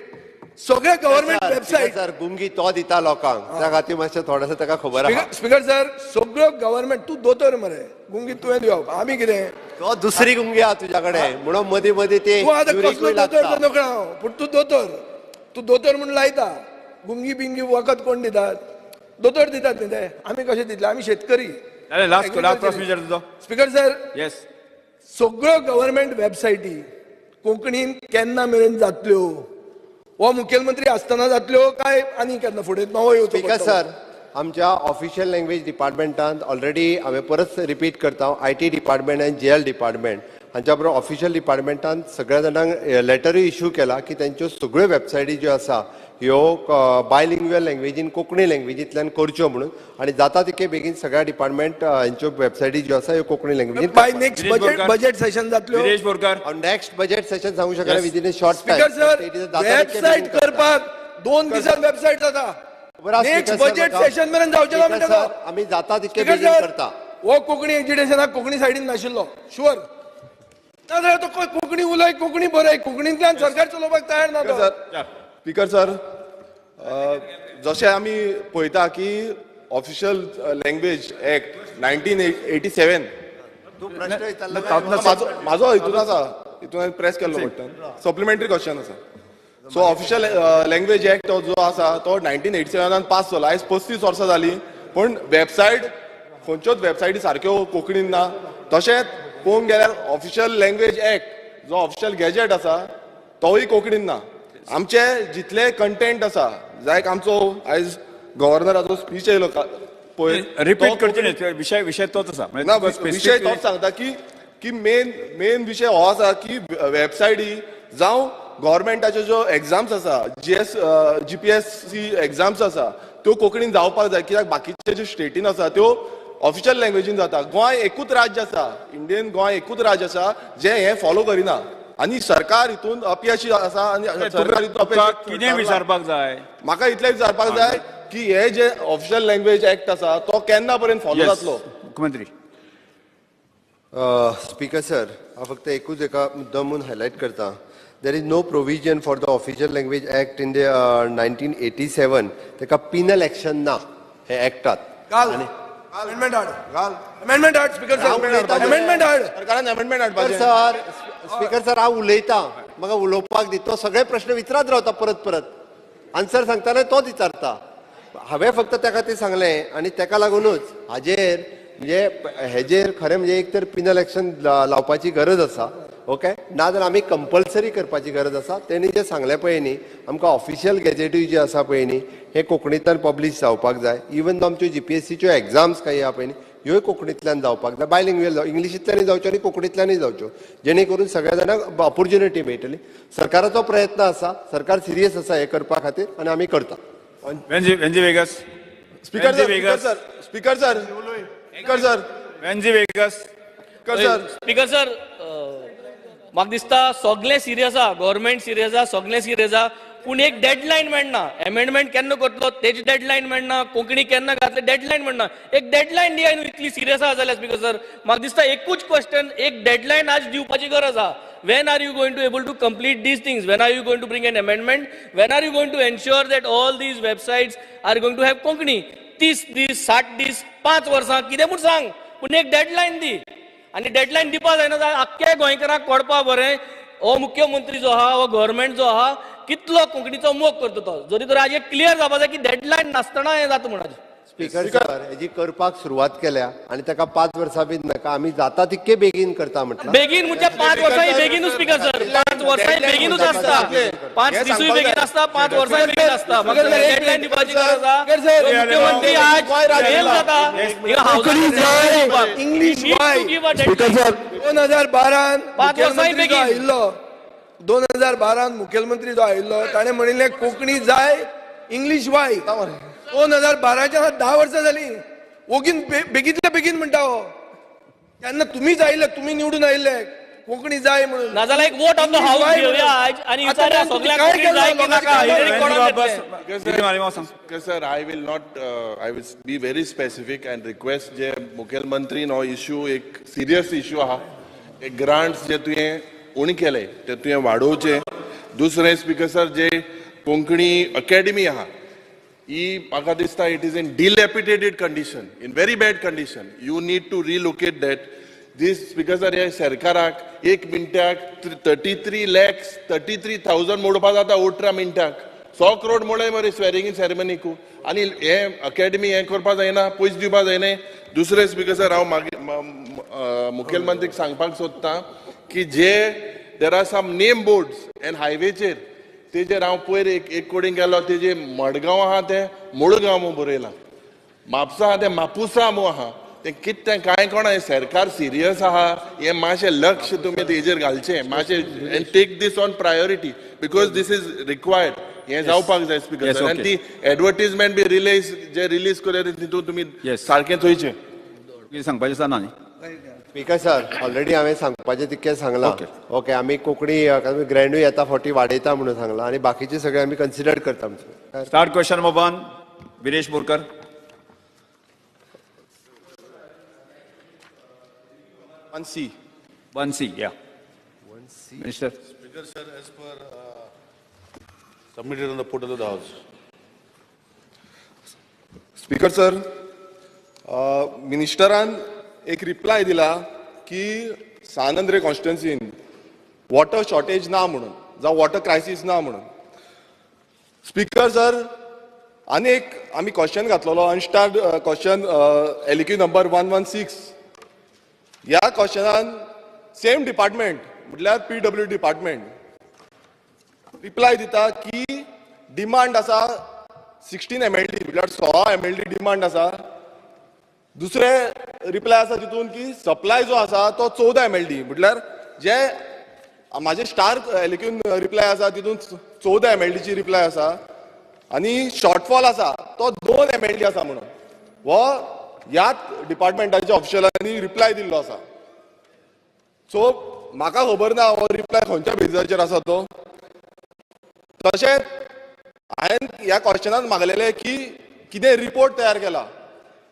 सगळे गव्हर्नमेंट वेबसायट सर गुंगी तो दिता लोकांक त्या खातीर मातशें थोडेसं ताका खबर आहा. स्पीकर सर, सगळ्यो गव्हर्नमेंट तूं दोतोर मरे गुंगी तुवें दिवप आमी कितें तो दुसरी गुंगी आहा तुझ्या कडेन म्हणून मदीं मदीं ते तूं आतां कसलो युरिकूय दोतोर लागता. तो नकळो हांव. पूण तूं दोतोर म्हणून लायता. गुंगी बिंगी वखद कोण दितात? दोतोर दितात न्ही ते. आमी कशें दितले? आमी शेतकरी. लास्ट प्रश्न विचार तुजो. Speaker sir, yes. सगळ्यो गव्हर्नमेंट वेबसायटी कोंकणीन केन्ना मेरेन जातल्यो? हो मुखेलमंत्री आसतना जातल्यो काय आनी केन्ना फुडें नवो येवचो स्पीकर सर, आमच्या ऑफिशियल लँग्वेज डिपार्टमेंटांत ऑलरेडी हांवें परत रिपीट करता, IT डिपार्टमेंट आनी JL डिपार्टमेंट हांच्या बरोबर ऑफिशियल डिपार्टमेंटान सगळ्या जाणांक लेटरूय इश्यू केला की तेंच्यो सगळ्यो वेबसायटी ज्यो आसा ह्यो बायलिंग्युअल लँग्वेजीन कोंकणी लँग्वेजींतल्यान करच्यो म्हणून. आनी जाता तितके बेगीन सगळ्या डिपार्टमेंट हांच्यो वेबसायटी ज्यो आसा ह्यो कोंकणी लँग्वेजीन बाय नेक्स्ट बजेट सेशन जातल्यो. Girish Borkar. Next budget session सांगू शकना within a short Speaker sir, website करपाक 2 दिसांत वेबसायट जाता. नेक्स्ट बजेट सेशन मेरेन जावचें ना म्हणटा तो. आमी जाता तितके स्पीकर बेगीन सर, करता. हो कोंकणी एज्युकेशनाक कोंकणी सायडीन नाशिल्लो शुअर. नाजाल्यार तो कोंकणी उलय, कोंकणी बरय, कोंकणींतल्यान सरकार चलोवपाक तयार ना तो. स्पीकर सर, जशें आमी पळयता की ऑफिशियल लँग्वेज एक्ट 1987 म्हाजो हितून आसा, हितून हांवें प्रेस केल्लो बटन सप्लिमेंटरी क्वेश्चन आसा. सो ऑफिशियल लँग्वेज एक्ट जो आसा तो 1987 पास जालो. आयज 35 वर्सां जालीं पूण वेबसायट खंयच्योच वेबसायटी सारक्यो कोंकणीन ना. तशेंच पळोवंक गेल्यार ऑफिशियल लँग्वेज एक्ट जो ऑफिशियल गॅजेट आसा तोय कोंकणीन ना. आमचे जितले कंटेंट आसा लायक आमचो आयज गव्हर्नराचो स्पीच येयलो पळय, रिपीट करचे न्ही. विशय तोच आसा. ना विशय तोच सांगता की मेन विशय हो आसा की वेबसायटी जावं गव्हर्मेंटाच्यो ज्यो एग्जाम्स आसा GPSC एग्जाम्स आसा त्यो कोंकणीन जावपाक जाय. कित्याक बाकीचे ज्यो स्टेटीन आसा त्यो ऑफिशियल लँग्वेजीन जाता. गोंय एकूच राज्य आसा, इंडियन गोंय एकूच राज्य आसा जे हे फॉलो करिना. आनी सरकार हितून अपयशी आसा. आनी सरकार हितून अपयशी कितें विचारपाक जाय? म्हाका इतलें विचारपाक जाय की हे जे ऑफिशियल लँग्वेज एक्ट आसा तो केन्ना पर्यंत फॉलो जातलो? मुख्यमंत्री. स्पीकर सर, हांव फक्त एकूच एका मुद्दो म्हणून हायलायट करता. There is no provision for the official language act in the 1987. तेका पिनल एक्शन ना हे एक्टात. अमेंडमेंट हाड स्पीकर सर, अमेंडमेंट हाड. सरकारान अमेंडमेंट हाडपाचें. सर स्पीकर सर, हांव उलयतां, म्हाका उलोवपाक दी. तो सगळे प्रश्न विचारत रावता परत आन्सर सांगतना तोच विचारता. हांवें फक्त त्या खातीर सांगलें आनी तेका लागूनच हाजेर म्हणजे हेजेर खरें म्हणजे एक तर पिनल एक्शन लावपाची गरज आसा. ओके, नाजाल्यार आमी कंपल्सरी करपाची गरज आसा. तेणी जें सांगलें पळय न्ही, आमकां ऑफिशियल गॅजेटूय जे आसा पळय न्ही हे कोंकणींतल्यान पब्लीश जावपाक जाय. इवन दो आमच्यो GPSCच्यो एग्जाम्स काही आहा पळय न्ही ह्योय कोंकणींतल्यान जावपाक जाय. बायलिंग्युअल इंग्लिशींतल्यानय जावच्यो आनी कोंकणींतल्यानय जावच्यो, जेणे करून सगळ्या जाणांक ऑपॉर्च्युनिटी मेळटली. सरकाराचो प्रयत्न आसा, सरकार सिरियस आसा हे करपा खातीर आनी आमी करता. Venzy Viegas. Speaker sir, speaker sir, speaker sir, Venzy Viegas. Speaker sir, म्हाका दिसता सगळे सिरियस आहा, गव्हर्नमेंट सिरियस आहा, सगळे सिरियस आहा. पूण एक डेडलायन मेळना. अमेंडमेंट केन्ना करतलो तेजी डेडलायन मेळना. कोंकणी केन्ना घातले डेडलायन मेळना. एक डेडलायन दिया न्हू इतली सिरियस आहा जाल्यार. स्पीकर सर, म्हाका दिसता एकूच क्वेश्चन, एक डेडलायन आज दिवपाची गरज आहा. When are you going to able to complete these things? When are you going to bring an amendment? When are you going to ensure that all these websites are going to have Konkani? 30 दीस 60 दीस 5 वर्सां कितें म्हूण सांग, पूण एक डेडलायन दी. आनी डेडलायन दिवपा जायना जाल्यार आख्ख्या गोंयकारांक कळपा बरें हो मुख्यमंत्री जो आहा, हो गव्हर्नमेंट जो आहा, कितलो कोंकणीचो मोग करता तो. जरी तर आज एक क्लियर जावपा जाय की डेडलायन नासतना हें जाता म्हणून. स्पीकर सर, हेजी करपाक सुरवात केल्या आनी ताका 5 वर्सां बीन नाका. आमी जाता तितके बेगीन करता म्हटलं. बेगीन म्हणजे 5 वर्सांय बेगीनूच. स्पीकर सर, 5 वर्सांय बेगीनूच आसता. 5 दिसूय बेगीन आसता, 5 वर्सांय बेगीन आसता. डेडलायन दिवपाची गरज आहा. मुख्यमंत्री आज फेल जाता. इंग्लीश 2012 5 वर्सांय बेगीन आयिल्लो. 2012 मुखेलमंत्री जो आयिल्लो ताणें म्हणिल्लें कोंकणी जाय इंग्लीश वाय. 2012च्या 10 वर्सां जालीं. ओगीन बेगीतल्या बेगीन म्हणटा हो. तेन्ना तुमीच आयिल्ले, तुमी निवडून आयिल्ले कोंकणी जाय म्हणून. नाजाल्यार एक वोट ऑफ द हाऊस घेवया आज आणि विचारया सगळ्यांक कोंकणी जाय की नाका. हेजेर कोणाक येतलें. Sir, I will not, I will be very specific and request जे मुखेलमंत्री नो इश्यू एक सिरियस इश्यू आहा. एक ग्रांट्स जे तुवें उणी केले ते तुवें वाडोवचे. दुसरें स्पीकर सर जे कोंकणी अकॅडमी आहा ही म्हाका दिसता it is in dilapidated condition, in very bad condition. You need to relocate that. This speaker sir हे सरकाराक एक मिनटाक 33,00,000 मोडपा जाता ओट्रा मिनटाक. 100 crore मोडय मरे स्वेरिंग सेरेमनीकू. आनी हे अकॅडमी हे करपा जायना, पयस दिवपा जायना. दुसरे स्पीकर सर हांव मुखेलमंत्रीक सांगपाक सोदतां की जे there are some name boards and हायवेचेर तेजेर हांव पयर एक कोडींग केलो. तेजे मडगांव आहा ते मुळगांव म्हणून बरयलां. म्हापसा आहा ते मापुसा म्हणून आहा. ते कितें कांय कोणा हे सरकार सिरियस आहा हे मातशें लक्ष तुमी तेजेर घालचें मातशें. And take this on priority because this is required. हे जावपाक जाय स्पीकर सर. आनी ती एडवर्टीजमेंट बी रिलीज करे तितून तुमी सारकें थंयचें सांगपाचें आसा न्ही. स्पीकर सर ऑलरेडी हांवें सांगपाचें तितकें सांगलां. ओके आमी कोंकणी ग्रँडूय येता फावटी वाडयता म्हणून सांगलां आनी बाकीचे सगळे आमी कन्सिडर करता. Start question number 1 Viresh Borkar. 1C yeah. 1C Minister. Speaker sir, as per submitted on the portal of the house. Speaker sir मिनिस्टरान एक रिप्लाय दिला की सानंद्रे कॉन्स्टिट्युएन्सीन वॉटर शॉर्टेज ना म्हणून जावं वॉटर क्रायसीस ना म्हणून. स्पीकर सर आनी एक आमी क्वेश्चन घातलेलो अनस्टार्ड क्वेश्चन एलिक्यू नंबर 116. ह्या क्वेश्चनान सेम डिपार्टमेंट म्हटल्यार PW डिपार्टमेंट रिप्लाय दिता की डिमांड आसा 16 MLD म्हटल्यार 16 MLD डिमांड आसा. दुसरे रिप्लाय आसा तितून की सप्लाय जो आसा तो 14 MLD म्हटल्यार जे म्हाजे स्टार एलिक्यून रिप्लाय आसा तितून 14 MLD ची रिप्लाय आसा आनी शॉर्टफॉल आसा तो 2 MLD आसा म्हणून. हो ह्याच डिपार्टमेंटाच्या ऑफिशियलांनी रिप्लाय दिल्लो आसा. सो म्हाका खबर ना हो रिप्लाय खंयच्या बेजाचेर आसा तो. तशेंच हांवें ह्या क्वेश्चनान मागलेले की कितें रिपोर्ट तयार केला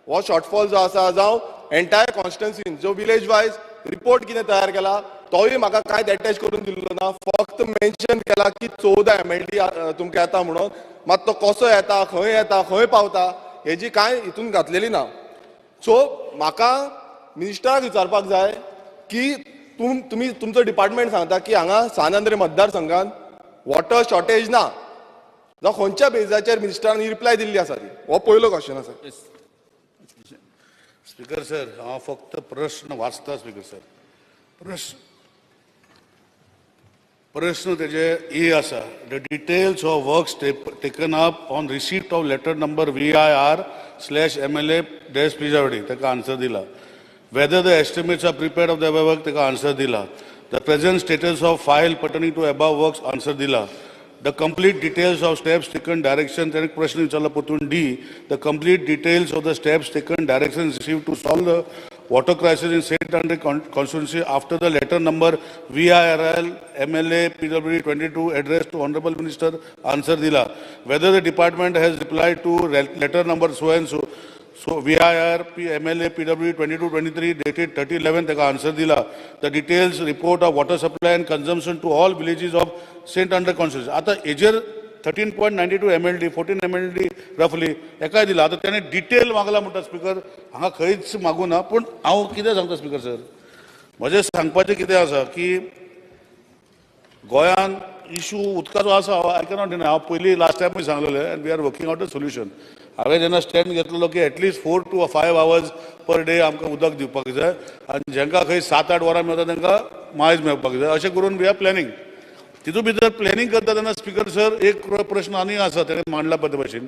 हो शॉर्टफॉल जो आसा जावं एंटायर कॉन्स्टिट्युएन्सीन जो विलेज वायज रिपोर्ट कितें तयार केला तोय म्हाका कांयच अटॅच करून दिल्लो ना. फक्त मेन्शन केला की 14 MLD तुमकां येता म्हणून. मात तो कसो येता, खंय पावता हेजी कांय हितून घातलेली ना. सो म्हाका मिनिस्टराक विचारपाक जाय की तुमी तुमचो डिपार्टमेंट सांगता की हांगा सानंद्रे मतदारसंघान वॉटर शॉर्टेज ना जावं खंयच्या बेजाचेर मिनिस्टरान रिप्लाय दिल्ली आसा ती. हो पयलो क्वेश्चन आसा. स्पीकर सर हांव फक्त प्रश्न वाचता. स्पीकर सर प्रश्न तेजे ए आसा the details of works taken up on receipt of letter number VIR/MLA-PWD ताका आन्सर दिला. Whether the estimates are prepared of the above work ताका आन्सर दिला. The present status of file pertaining to above works answer दिला. The complete details of steps taken direction त्याने प्रश्न विचारला परतून D. The complete details of the steps taken direction receive to solve the water crisis in St. Andre constituency after the letter number VIRL/MLA-PWD 22 addressed to Honorable Minister answer dila. Whether the department has replied to letter number so and so VIR/MLA-PWD 22-23 dated 30/11 taka answer dila. The details report of water supply and consumption to all villages of St. Andre constituency. आता एजर 13.92 MLD 14 MLD रफली एकाय दिला. आता त्याने डिटेल मागला म्हणटा स्पीकर हांगा खंयच मागू ना. पूण हांव कितें सांगता स्पीकर सर म्हजें सांगपाचें कितें आसा की गोंयान इशू उदकाचो आसा. I cannot deny. हांव पयलीं लास्ट टायमूय सांगलेलें and we are working out a solution. हांवें जेन्ना स्टँड घेतलेलो की at least 4 to 5 hours per day आमकां उदक दिवपाक जाय आनी जेंकां खंय 7-8 वरां मेळटा तांकां मायज मेळपाक जाय. अशें करून वी आर प्लॅनिंग. तितून भितर प्लॅनिंग करता तेन्ना स्पीकर सर एक प्रश्न आनी आसा ताणें मांडला पळय ते भशेन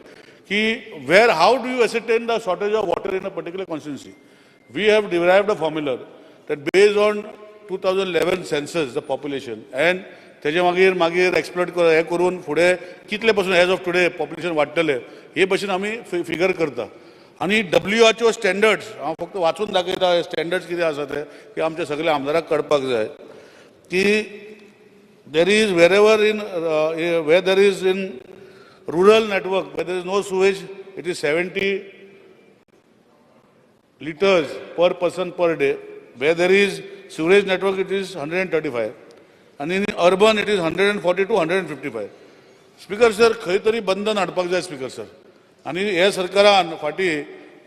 की where how do you ascertain the shortage of water in a particular constituency. We have derived a formula that based on 2011 census the population and तेजे मागीर एक्सप्लोट हे करून फुडें कितले पासून एज ऑफ टुडे पॉप्युलेशन वाडटले हे भशेन आमी फिगर करता. आनी WHO स्टँडर्ड्स हांव फक्त वाचून दाखयता स्टँडर्ड्स कितें आसा ते की आमच्या सगळ्या आमदाराक कळपाक जाय की there is where there is in rural network where there is no sewage it is 70 liters per person per day, where there is sewage network it is 135 and in urban it is 140 to 155. Speaker sir, खंय तरी बंधन हाडपाक जाय स्पीकर सर. आनी हे सरकारान फाटी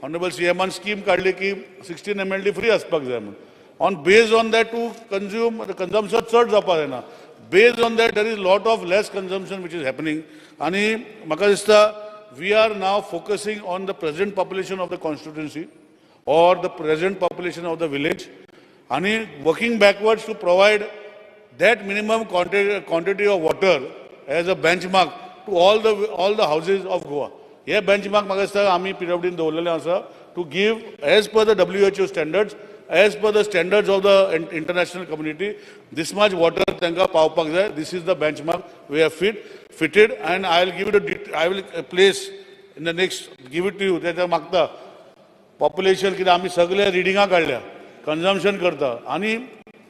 ऑनरेबल CMन स्कीम काडली की 16 mld फ्री आसपाक जाय म्हणून. On based on that to consume the consumption चड जावपाक जायना. Based on that there is lot of less consumption which is happening. आनी म्हाका दिसता we are now focusing on the present population of the constituency or the present population of the village and working backwards to provide that minimum quantity of water as a benchmark to all the houses of Goa. Here benchmark म्हाका दिसता आमी PWDन दवरलेले आसा to give as per the WHO standards, as per the standards of the international community, this much water tenka pavpak jay. This is the benchmark we have fitted and I will give it I will place in the next, give it to you. That magta population कितें आमी सगळे रिडिंगा काडल्या कंजम्पशन करता आनी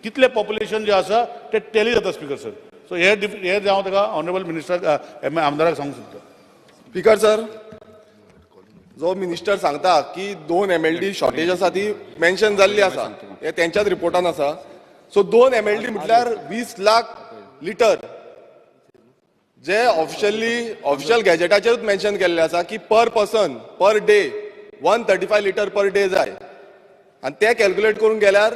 कितले पॉप्युलेशन जे आसा ते टॅली जाता स्पीकर सर. सो हे हांव ताका ऑनरेबल मिनिस्टर आमदाराक सांगूंक सोदता. स्पीकर सर, जो मिनिस्टर सांगता की 2 MLD शॉर्टेज आसा ती मेन्शन जाल्ली आसा हे त्यांच्याच रिपोर्टान आसा. सो 2 MLD म्हटल्यार 20 लाख लिटर जे ऑफिशियल गॅजेटाचेरूच मेन्शन केल्ले आसा की per person per day 135 litre per day जाय आनी ते कॅल्क्युलेट करून गेल्यार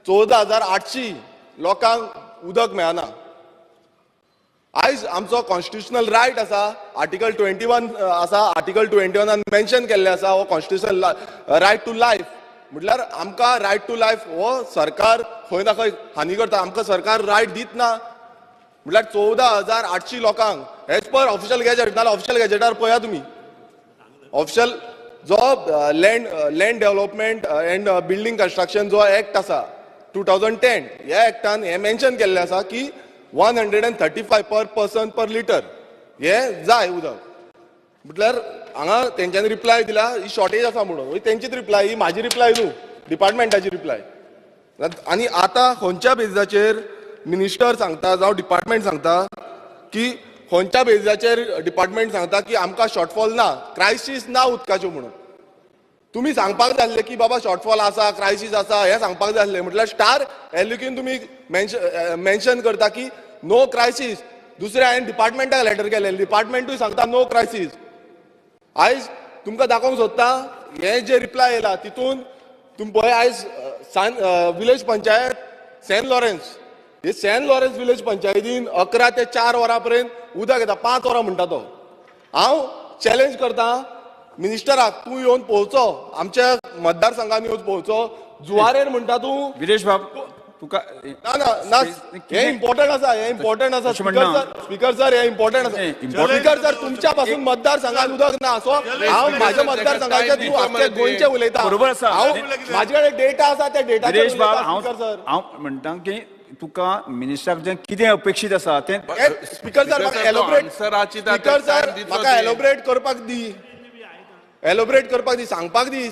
14,800 लोकांक उदक मेळना. आयज आमचो कॉन्स्टिट्युशनल रायट आसा, आर्टिकल 21 आसा, आर्टिकल 21 मेन्शन केल्ले आसा हो कॉन्स्टिट्युशनल रायट टू लायफ. म्हटल्यार आमकां रायट टू लायफ हो सरकार खंय ना खंय हानी करता. आमकां सरकार रायट दितना म्हटल्यार 14,800 लोकांक एज पर ऑफिशियल गॅजेट. नाल्यार ऑफिशियल गॅजेटार पळया तुमी ऑफिशियल जो land development end building construction जो एक्ट आसा 2010 ह्या एक्टान हे मेन्शन केल्ले आसा की 135 पर पर्सन पर लिटर हे जाय उदक. म्हटल्यार हांगा तेंच्यांनी रिप्लाय दिला ही शॉर्टेज आसा म्हणून. तेंचीच रिप्लाय, ही म्हाजी रिप्लाय न्हू, डिपार्टमेंटाची रिप्लाय. आनी आतां खंयच्या बेजिसाचेर मिनिस्टर सांगता जावं डिपार्टमेंट सांगता की खंयच्या बेजिसाचेर डिपार्टमेंट सांगता की आमकां शॉर्टफॉल ना, क्रायसीस ना उदकाच्यो म्हणून. तुम्ही सांगपाक जाय आसलें की बाबा शॉर्टफॉल आसा, क्रायसीस आसा हे सांगपाक जाय आसलें. म्हटल्यार स्टार एल्युकीन तुम्ही मेन्शन करता की नो क्रायसीस. दुसऱ्या हांवें डिपार्टमेंटाक लेटर केलें, डिपार्टमेंटूय सांगता नो क्रायसीस. आयज तुमकां दाखोवंक सोदता हे जे रिप्लाय येयला तितून तुमी पळय आयज विलेज पंचायत सेंट लॉरेन्स, हे सेंट लॉरेन्स विलेज पंचायतीन 11 ते 4 वरां पर्यंत उदक येता, 5 वरां म्हणटा तो. हांव चॅलेंज करता मिनिस्टराक, तूं येवन पोवचो आमच्या मतदारसंघान येवन पोवचो. जुवारेर म्हणटा तूं विदेश बाब तुका ना हे इम्पॉर्टंट आसा, हे इम्पॉर्टंट आसा स्पीकर सर, हे इम्पॉर्टंट आसा स्पीकर सर. तुमच्या पासून मतदारसंघात उदक ना. सो हांव माझ्या मतदारसंघाच्या थ्रू आख्या गोंयचे उलयता. बरोबर आसा. म्हाजे कडेन डेटा आसा, त्या डेटाचेर विदेश बाब हांव म्हणटा की तुका मिनिस्टराक कितें अपेक्षीत आसा तें स्पीकर सर म्हाका एलोबरेट करपाक दी, एलोबरेट करपाक दी, सांगपाक दी.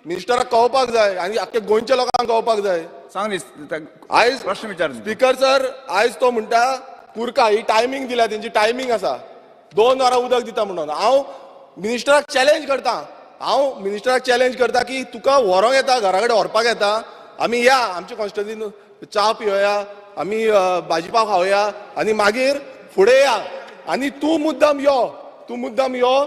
मिनिस्टराक कळपाक जाय आनी आख्या गोंयच्या लोकांक कळपाक जाय. सांग आयज प्रश्न विचार. स्पीकर सर आयज तो म्हणटा कुरका ही टायमींग दिल्या, तेंची टायमींग आसा 2 वरां उदक दिता म्हणून. हांव मिनिस्टराक चॅलेंज करता की तुका व्हरोंक येता, घरा कडेन व्हरपाक येता, आमी या आमच्या कॉन्स्टिट्युएन्सीन च्या पिवया, आमी भाजी पाव खावया आनी मागीर फुडें या. आनी तूं मुद्दाम यो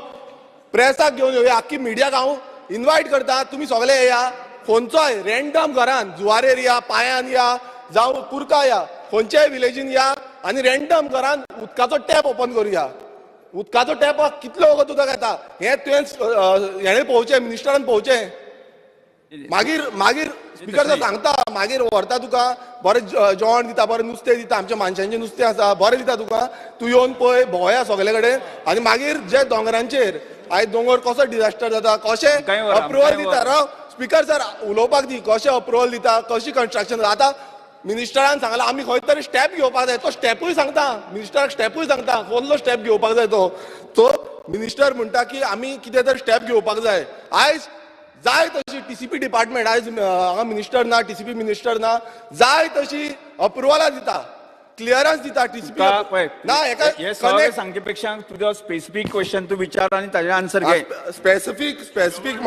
प्रेसाक घेवन येवया, आख्खी मिडियाक हांव इन्वायट करता, तुमी सगळे येया. खंयचोय रँडम घरान जुवारेर या, पांयान या, जावं कुरका या, खंयच्याय विलेजीन या आनी रँडम घरान उदकाचो टॅप ओपन करुया. उदकाचो टॅप कितलो वगत उदक येता हें तुवें हेणें पळोवचें, मिनिस्टरान पळोवचें. मागीर स्पीकर सर सांगता, मागीर व्हरता तुका बरें जेवण दिता, बरें नुस्तें दिता, आमच्या माणसांचें नुस्तें आसा बरें दिता तुका. तूं येवन पळय, भोंवया सगळे कडेन आनी मागीर जे दोंगरांचेर आयज दोंगर कसो डिजास्टर जाता, कशें अप्रुवल दिता. राव स्पीकर सर उलोवपाक दी, कशें अप्रुवल दिता, कशी कन्स्ट्रक्शन. आतां मिनिस्टरान सांगला आमी खंय तरी स्टेप घेवपाक जाय, तो स्टेपूय सांगता, मिनिस्टराक स्टेपूय सांगता कसलो स्टेप घेवपाक जाय तो मिनिस्टर म्हणटा की आमी कितें तरी स्टेप घेवपाक जाय. आयज जाय तशी टीसीपी डिपार्टमेंट, आयज हांगा मिनिस्टर ना, टीसीपी मिनिस्टर ना, जाय तशी अप्रुवलां दिता, क्लियरन्स दिता टीसीपी ना. हे सगळे सांगचे पेक्षा तुजो स्पेसिफीक क्वेश्चन तू विचार आणि ताजे आन्सर घे. स्पेसिफीक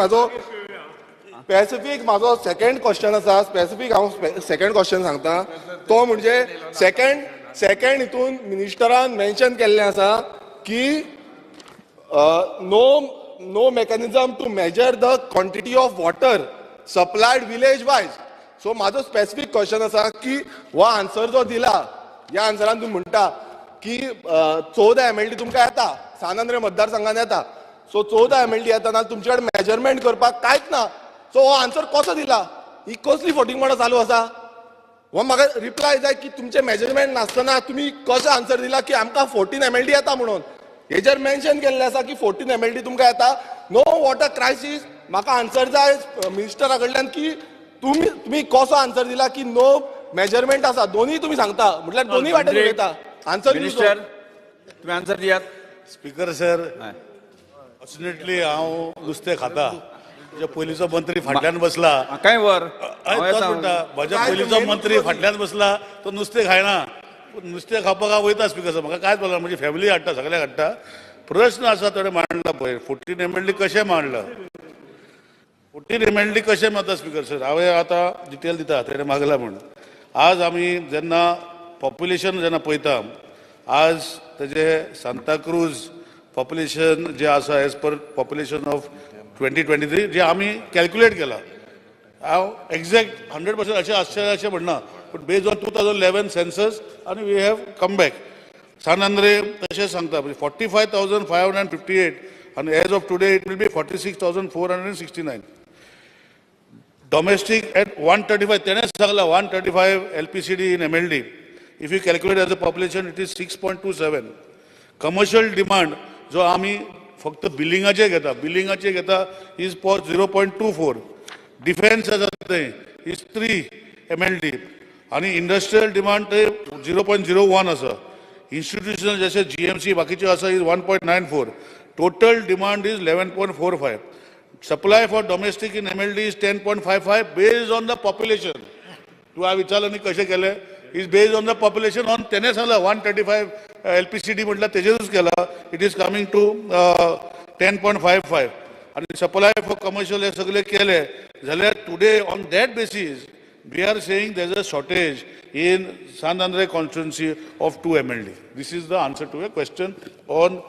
म्हाजो सेकंड क्वेश्चन आसा, स्पेसिफीक हांव सेकंड क्वेश्चन सांगता. तो म्हणजे सेकंड हितून मिनिस्टरान मेन्शन केल्लें आसा की no mechanism to measure the quantity of water supplied village wise. So माझो स्पेसिफिक क्वेश्चन असा की हो आन्सर जो दिला, या आन्सरान तूं म्हणटा की 14 MLD तुमकां येता, सानांद्रे मतदारसंघान येता. सो 14 MLD येतना तुमचे कडेन मेजरमेंट करपाक कांयच ना. सो हो आन्सर कसो दिला? ही कसली फटींगपणां चालू आसा? हो म्हाका रिप्लाय जाय की तुमचे मेजरमेंट नासतना तुमी कसो आन्सर दिला की आमकां 14 MLD येता म्हणून. हेजेर मेन्शन केल्लें आसा की 14 MLD तुमकां येता. No water crisis. म्हाका आन्सर जाय मिनिस्टरा कडल्यान की तुम्ही कसो आन्सर दिला की नो मेजरमेंट आसा. दोन्ही तुम्ही सांगता म्हटल्यार दोन्ही वाटेन उलयता. आन्सर मिनिस्टर तुम्ही आन्सर दियात. स्पीकर सर, फॉर्च्युनेटली हांव नुस्तें खाता. म्हज्या पयलींचो मंत्री फाटल्यान बसला. काय वर म्हज्या पयलींचो मंत्री फाटल्यान बसला, तो नुस्तें खायना. नुस्तें खावपाक हांव वयता स्पीकर सर. म्हाका कांयच प्रॉब्लम, म्हजी फॅमिली हाडटा, सगळ्याक हाडटा. प्रश्न आसा थोडे मांडला पळय, 14 MLD कशें मांडला, 14 MLD कशें मारता स्पीकर सर. हांवें आतां डिटेल दिता, तेणें मागला म्हूण. आज आमी जेन्ना पॉप्युलेशन जेन्ना पळयता, आज तेजे सांताक्रूज पॉप्युलेशन जे आसा एज पर पॉप्युलेशन ऑफ 2023 जे आमी कॅल्क्युलेट केला. हांव एक्झॅक्ट 100% अशें आसचें अशें म्हणना, बट बेज ऑन 2011 सेन्सस आनी we have come back. San Andre तशें सांगता 45,558 आनी as of today it will be 46,469. Domestic at 135, तेणें सांगला 135 LPCD in MLD. If you calculate as a population it is 6.27. Commercial demand जो आमी फक्त बिलिंगाचे घेता इज फॉर 0.24. डिफेन्स आसा थंय इज 3 MLD आनी इंडस्ट्रियल डिमांड ते 0.01 आसा. इन्स्टिट्यूशनल जशे GMC बाकीचे आसा is 1.94. Total demand is 11.45. Supply for domestic in MLD is 10.55 based on the population. तूं हांवें विचारलें न्ही कशें केलें, is based on the population on. तेणें सांगला 135 LPCD म्हटल्यार तेजेरूच केला. It is coming to 10.55. आनी सप्लाय फॉर कमर्शियल हे सगळे केले जाल्यार today on that basis we are saying there is a shortage in San Andre constituency of 2 MLD. This is the answer to a question on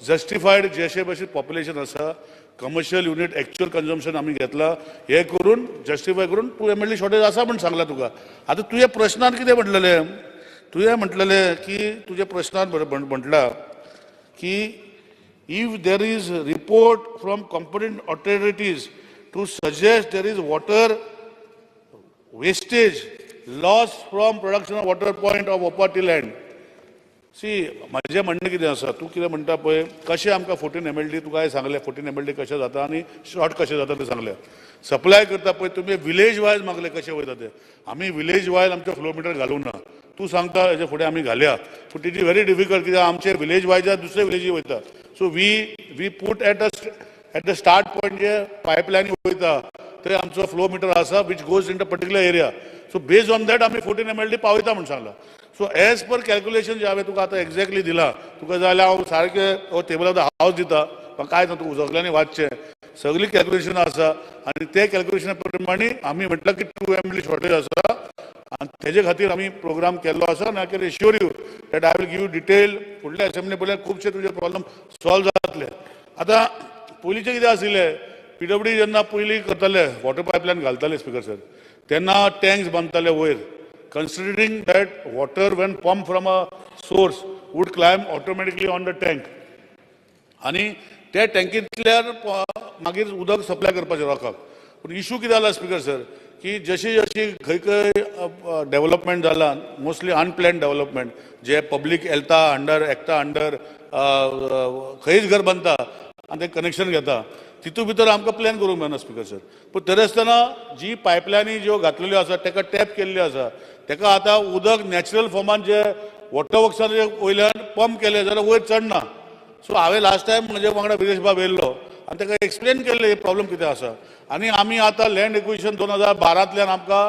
justified जशे भशेन population आसा, commercial unit actual consumption आमी घेतला, हे करून जस्टिफाय करून 2 MLD शॉर्टेज आसा म्हण सांगला तुका. आता तुझ्या प्रश्नान कितें म्हटलेलें, तुवें म्हटलेलें की तुझ्या प्रश्नान म्हटला की if there is report from competent authorities to suggest there is water wastage loss from production of water point of Opati land. सी माझे म्हणणें कितें आसा, तूं कितें म्हणटा पळय कशें आमकां 14 MLD तुका सांगलें 14 MLD कशें जाता आनी शॉर्ट कशें जाता तें सांगलें. सप्लाय करता पळय तुमी विलेज वायज मागले कशें वयता तें. आमी विलेज वायज आमचे फ्लोमिटर घालूंक ना. तूं सांगता हेजे फुडें आमी घालया, पूण इट इज व्हेरी डिफिकल्ट कित्याक आमचे विलेज वायज दुसरे विलेजी वयता. So we put at the start point जे पायपलायनी वयता थंय आमचो फ्लो मिटर आसा which goes in the particular area. So based on that आमी 14 MLD पावयता म्हूण सांगला. सो एज पर कॅल्क्युलेशन जे हांवें तुका आतां एक्झॅक्टली दिला, तुका जाय जाल्यार हांव सारकें हो टेबल ऑफ द हावस दिता, म्हाका कांय ना, तूं उजगल्यांनी वाचचें. सगळी कॅल्क्युलेशन आसा आनी ते कॅल्क्युलेशना प्रमाणे आमी म्हटलां की 2 MLD शॉर्टेज आसा आनी तेजे खातीर आमी प्रोग्राम केल्लो आसा. आनी I can assure you that I will give detail. फुडल्या असेंब्ली पयल्यार खुबशे तुजे प्रॉब्लम सॉल्व जातले. आतां पयलींचें कितें आशिल्लें, PWD जेन्ना पयलीं करताले वॉटर पायपलायन घालताले स्पीकर सर, तेन्ना टँक्स बांदताले वयर, considering that water when pumped from a source would climb automatically on the tank. आणि त्या टँकींतल्यान मागीर उदक सप्लाय करपाचें लोकांक. पूण इशू कितें जाला स्पीकर सर की जशी जशी खंय खंय डेव्हलपमेंट जाला, मोस्टली अनप्लॅन डेव्हलपमेंट जे पब्लीक एक्टा अंडर खंयच घर बांदता आनी ते कनेक्शन घेता, तितू भितर आमकां प्लॅन करूंक मेळना स्पिकर सर. पूण तरी आसतना जी पायपलायनी ज्यो घातलेल्यो आसा ताका टॅप केल्ल्यो आसा ताका आतां उदक नॅचरल फॉर्मान जे वॉटर वर्क्सान वयल्यान पंप केले जाल्यार वयर चडना. सो हांवें लास्ट टायम म्हजे वांगडा विरेश बाब येयल्लो आनी ताका एक्सप्लेन केल्लें हे प्रॉब्लम कितें आसा. आनी आमी आतां लँड एक्विजिशन 2012तल्यान आमकां